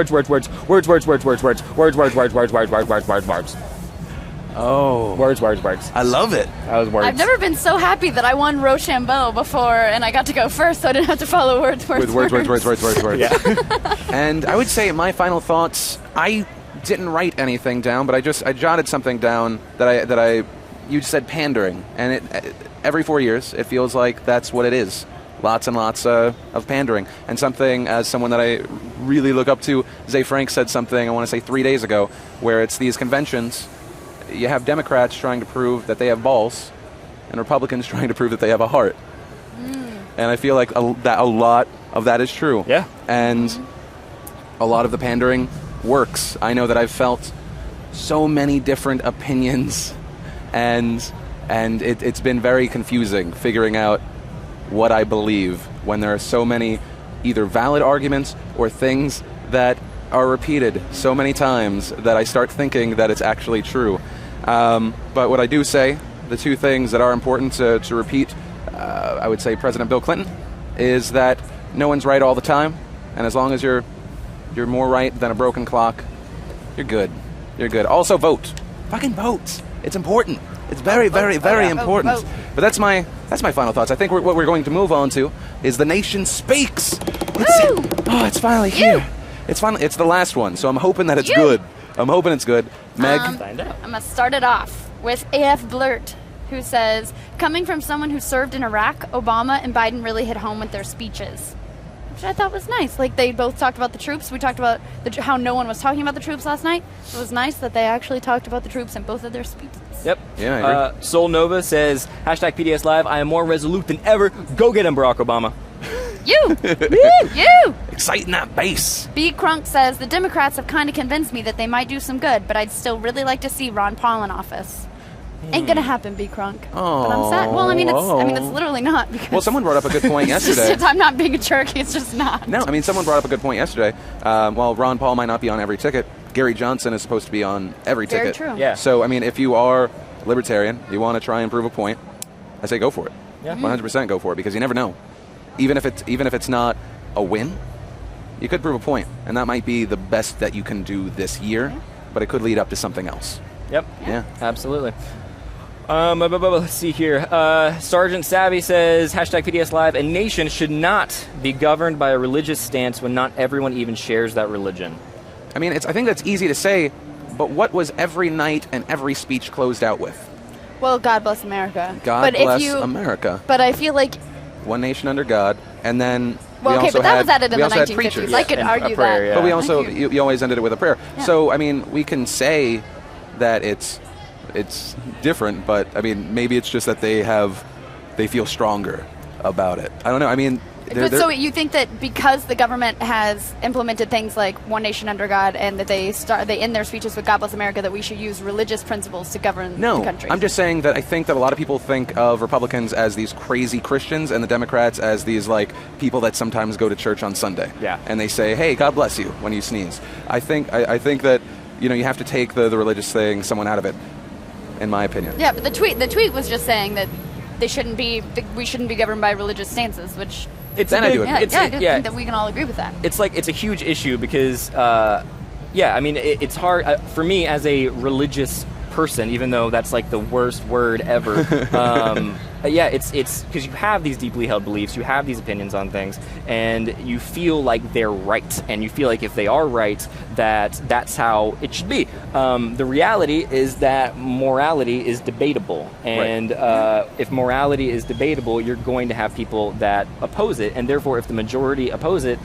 Oh. Words.
I love it.
That was words.
I've never been so happy that I won Rochambeau before, and I got to go first, so I didn't have to follow words.
Words.
Yeah.
And I would say my final thoughts, I didn't write anything down, but I jotted something down that you said pandering, and every 4 years, it feels like that's what it is. Lots and lots of pandering. And something, as someone that I really look up to, Zay Frank said something, I want to say 3 days ago, where it's these conventions, you have Democrats trying to prove that they have balls, and Republicans trying to prove that they have a heart. And I feel like a lot of that is true.
Yeah.
And a lot of the pandering works. I know that I've felt so many different opinions, and it's been very confusing figuring out what I believe when there are so many either valid arguments or things that are repeated so many times that I start thinking that it's actually true. But what I do say, the two things that are important to repeat I would say President Bill Clinton, is that no one's right all the time, and as long as you're more right than a broken clock, you're good. You're good. Also, vote. Fucking vote. It's important. It's very, very, very important.
Vote.
But that's my final thoughts. I think what we're going to move on to is The Nation Speaks. It's finally here. It's the last one, so I'm hoping that it's good. I'm hoping it's good. Meg?
I'm going to start it off with AF Blurt, who says, coming from someone who served in Iraq, Obama and Biden really hit home with their speeches. Which I thought was nice. Like, they both talked about the troops. We talked about how no one was talking about the troops last night. It was nice that they actually talked about the troops in both of their speeches.
Yep.
Yeah, I agree.
Soul Nova says, #PDS Live, I am more resolute than ever. Go get him, Barack Obama.
You!
Exciting that bass.
B. Crunk says, the Democrats have kind of convinced me that they might do some good, but I'd still really like to see Ron Paul in office. Ain't gonna happen, B. Crunk. But I'm sad. Well, it's literally not, because...
Well, someone brought up a good point yesterday.
I'm not being a jerk, it's just not.
No, I mean, someone brought up a good point yesterday. While Ron Paul might not be on every ticket, Gary Johnson is supposed to be on every ticket.
Very true.
Yeah.
So, I mean, if you are libertarian, you want to try and prove a point, I say go for it.
Yeah.
100% go for it, because you never know. Even if it's not a win, you could prove a point, and that might be the best that you can do this year, but it could lead up to something else.
Yep.
Yeah.
Absolutely. Let's see here. Sergeant Savvy says, #PDS Live, a nation should not be governed by a religious stance when not everyone even shares that religion.
I mean, I think that's easy to say, but what was every night and every speech closed out with?
Well, God bless America.
God bless America.
But I feel like...
One nation under God, and then
Well, okay, but that was added in the 1950s.
Preachers.
I could argue
prayer,
that.
But we also, you always ended it with a prayer.
Yeah.
So, I mean, we can say that it's different, but, I mean, maybe it's just that they feel stronger about it. I don't know. I mean...
So you think that because the government has implemented things like One Nation Under God, and that they end their speeches with God Bless America, that we should use religious principles to govern the country?
I'm just saying that I think that a lot of people think of Republicans as these crazy Christians and the Democrats as these, like, people that sometimes go to church on Sunday.
Yeah.
And they say, hey, God bless you when you sneeze. I think that, you know, you have to take the religious thing somewhat out of it, in my opinion.
Yeah, but the tweet was just saying that we shouldn't be governed by religious stances, which...
I do agree.
I think that we can all agree with that.
It's a huge issue because, I mean, it's hard for me as a religious person, even though that's like the worst word ever. It's because you have these deeply held beliefs, you have these opinions on things, and you feel like they're right, and you feel like if they are right, that's how it should be. The reality is that morality is debatable, and if morality is debatable, you're going to have people that oppose it, and therefore if the majority oppose it,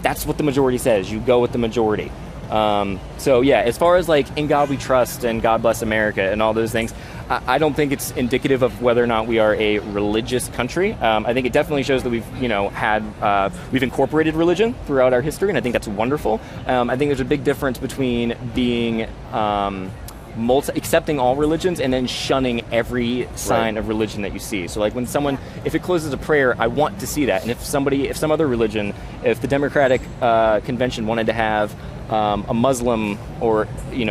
that's what the majority says. You go with the majority. As far as like In God We Trust and God Bless America and all those things, I don't think it's indicative of whether or not we are a religious country. I think it definitely shows that we've incorporated religion throughout our history, and I think that's wonderful. I think there's a big difference between being accepting all religions and then shunning every sign of religion that you see. So like when someone, if it closes a prayer, I want to see that. And if some other religion, if the Democratic Convention wanted to have a Muslim or,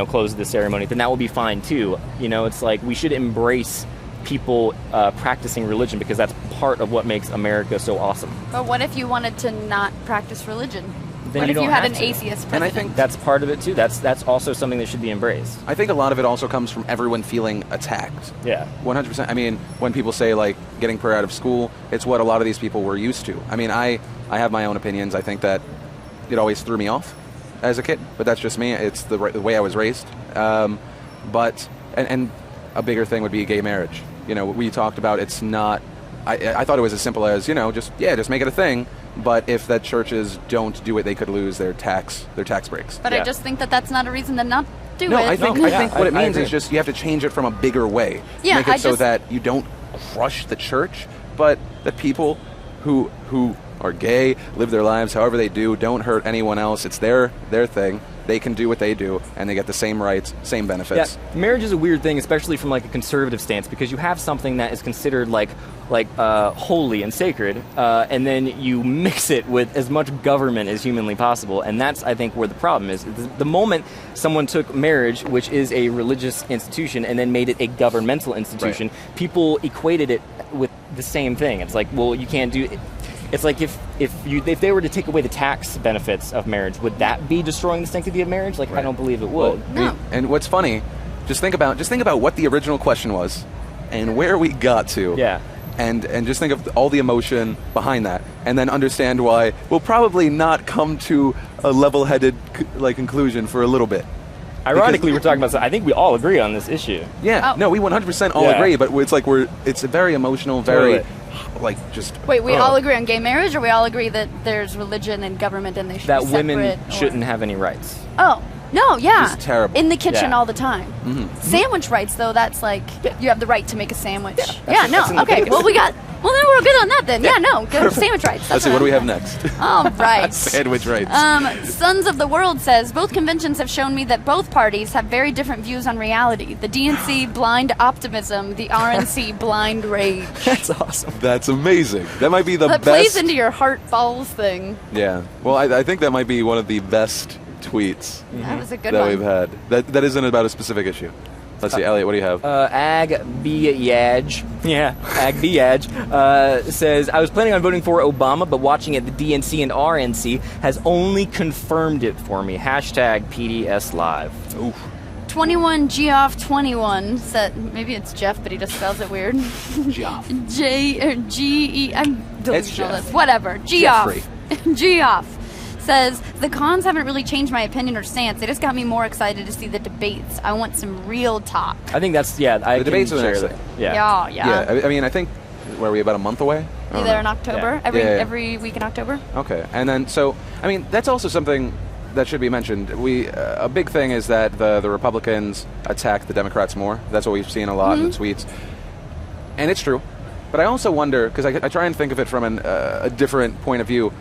close the ceremony, then that will be fine too. It's like we should embrace people practicing religion because that's part of what makes America so awesome.
But what if you wanted to not practice religion?
Then
what if you had an atheist president?
And I think
that's part of it too. That's also something that should be embraced.
I think a lot of it also comes from everyone feeling attacked.
Yeah.
100%. I mean, when people say, like, getting prayer out of school, it's what a lot of these people were used to. I mean, I have my own opinions. I think that it always threw me off as a kid, but that's just me. It's the way I was raised. But a bigger thing would be gay marriage. We talked about it's not... I thought it was as simple as, just make it a thing. But if the churches don't do it, they could lose their tax breaks.
But I just think that that's not a reason to not do it.
I think what it means is just you have to change it from a bigger way.
Yeah,
make it so that you don't crush the church, but the people who are gay, live their lives however they do, don't hurt anyone else. It's their thing. they can do what they do, and they get the same rights, same benefits.
Yeah, marriage is a weird thing, especially from like a conservative stance, because you have something that is considered like holy and sacred, and then you mix it with as much government as humanly possible, and that's, I think, where the problem is. The moment someone took marriage, which is a religious institution, and then made it a governmental institution, people equated it with the same thing. It's like, well, you can't do it. It's like if they were to take away the tax benefits of marriage, would that be destroying the sanctity of marriage? Like, I don't believe it would.
Well, and what's funny, just think about what the original question was, and where we got to.
Yeah.
And just think of all the emotion behind that, and then understand why we'll probably not come to a level-headed conclusion for a little bit.
Ironically, we're talking about. I think we all agree on this issue.
Yeah. No, we 100% all agree, but it's like it's a very emotional, very. Just
wait, we all agree on gay marriage, or we all agree that there's religion and government and they should
that
be separate,
women shouldn't have any rights?
Oh no, yeah,
it's terrible.
In the kitchen
Yeah.
all the time.
Mm-hmm.
Sandwich rights, though, that's like you have the right to make a sandwich.
that's in
Okay,
Leviticus.
well then we're good on that then. Yeah, no, good sandwich rights.
Let's see, what do we have next?
All right.
Sandwich rights.
Sons of the World says, both conventions have shown me that both parties have very different views on reality. The DNC, blind optimism. The RNC, blind rage.
That's awesome.
That's amazing. That might be the
that
best.
plays into your heart balls thing.
Yeah. Well, I think that might be one of the best tweets
That was a good
that
one.
we've had. That isn't about a specific issue. Let's see, Elliot, what do you have?
Ag Biaj, Ag Biaj says, I was planning on voting for Obama, but watching it, the DNC and RNC has only confirmed it for me. Hashtag PDS Live.
Oof.
21 Geoff21 said, maybe it's Jeff, but he just spells it weird.
Geoff.
G-E, I'm
It's
deleting all
Jeff.
this. Whatever.
Jeffrey.
Geoff says, the cons haven't really changed my opinion or stance. They just got me more excited to see the debates. I want some real talk.
I think that's,
the debates are the next thing.
Yeah.
Yeah.
I mean, I think, where are we, about a month away? I don't
Either
know.
in October,
Yeah.
every week in October.
Okay, and then that's also something that should be mentioned. A big thing is that the Republicans attack the Democrats more. That's what we've seen a lot in tweets, and it's true. But I also wonder, because I try and think of it from a different point of view.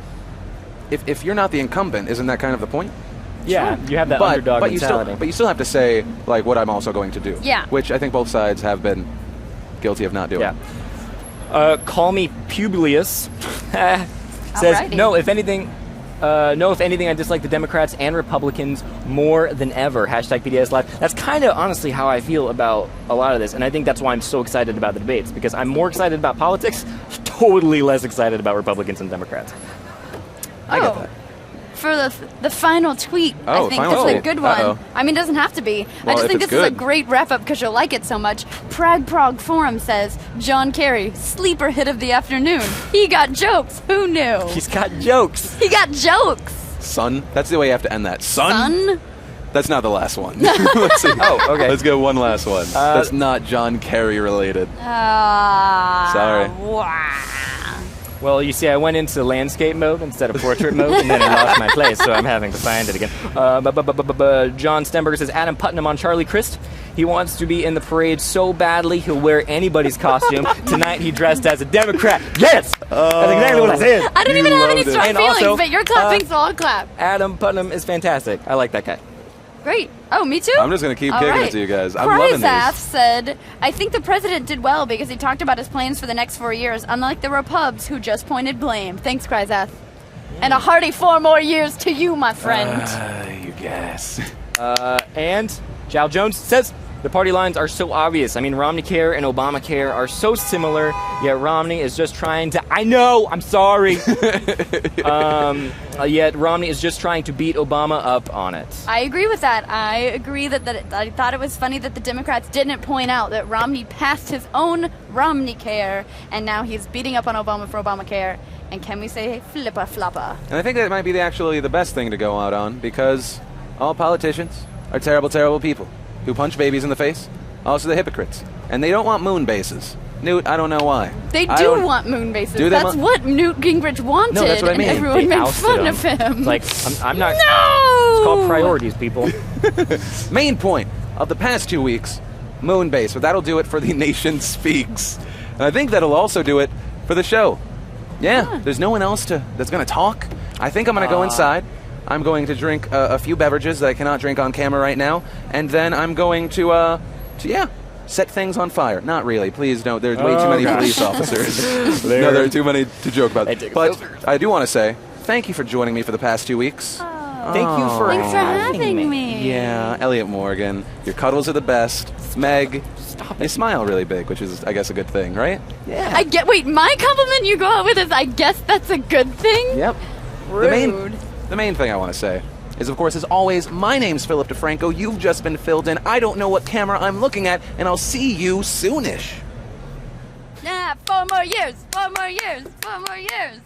If you're not the incumbent, isn't that kind of the point?
Yeah, you have that underdog mentality.
But you still have to say what I'm also going to do.
Yeah.
Which I think both sides have been guilty of not doing.
Yeah. Call me Publius says,
Alrighty.
no, if anything, I dislike the Democrats and Republicans more than ever. Hashtag PDS Live. That's kind of honestly how I feel about a lot of this, and I think that's why I'm so excited about the debates, because I'm more excited about politics, totally less excited about Republicans and Democrats.
I get that.
For the final tweet, I think
final
this is a
tweet.
good one.
Uh-oh.
I mean, it doesn't have to be.
Well,
I just
if
think
it's
this is a
good.
great wrap-up because you'll like it so much. Prog Forum says, John Kerry, sleeper hit of the afternoon. He got jokes. Who knew?
He's got jokes.
He got jokes.
Son? That's the way you have to end that.
Son?
That's not the last one. Let's see.
Oh, okay.
Let's go one last one. That's not John Kerry related. Sorry.
Wow.
Well, you see, I went into landscape mode instead of portrait mode, and then I lost my place, so I'm having to find it again. John Stenberger says, Adam Putnam on Charlie Crist. He wants to be in the parade so badly he'll wear anybody's costume. Tonight he dressed as a Democrat. Yes! That's exactly what I said.
I don't even have any strong
And
feelings,
also,
but you're clapping, so I'll clap.
Adam Putnam is fantastic. I like that guy.
Great. Oh, me too?
I'm just going to keep
All
kicking
right.
it to you guys. I'm loving
Kryzaf
these.
said, I think the president did well because he talked about his plans for the next 4 years, unlike the Repubs who just pointed blame. Thanks, Kryzaf. And a hearty 4 more years to you, my friend.
You guess.
And Jal Jones says, the party lines are so obvious. I mean, Romneycare and Obamacare are so similar, yet Romney is just trying to... I know! I'm sorry! Yet Romney is just trying to beat Obama up on it.
I agree with that. I agree that I thought it was funny that the Democrats didn't point out that Romney passed his own Romneycare, and now he's beating up on Obama for Obamacare. And can we say flipper flopper?
And I think that might be actually the best thing to go out on, because all politicians are terrible, terrible people who punch babies in the face. Also the hypocrites. And they don't want moon bases. Newt, I don't know why.
They do want moon bases.
Do they
That's what Newt Gingrich wanted,
No, that's what I mean.
and everyone
They
made
ousted
fun
him.
of him.
It's like, I'm not...
No!
It's called priorities, people.
Main point of the past 2 weeks, moon base. But that'll do it for The Nation Speaks. And I think that'll also do it for the show. Yeah, there's no one else that's going to talk. I think I'm going to go inside. I'm going to drink a few beverages that I cannot drink on camera right now, and then I'm going to set things on fire. Not really. Please don't. There's way too many police officers. No, there are too many to joke about. But I do want to say thank you for joining me for the past 2 weeks.
Thank you for
Thanks for having me.
Yeah, Elliott Morgan. Your cuddles are the best. Meg, they smile really big, which is, I guess, a good thing, right?
Yeah. Wait, my compliment you go out with is, I guess that's a good thing?
Yep.
Rude.
The main thing I want to say is, of course, as always, my name's Philip Defranco. You've just been filled in. I don't know what camera I'm looking at, and I'll see you soonish.
4 more years, 4 more years, 4 more years.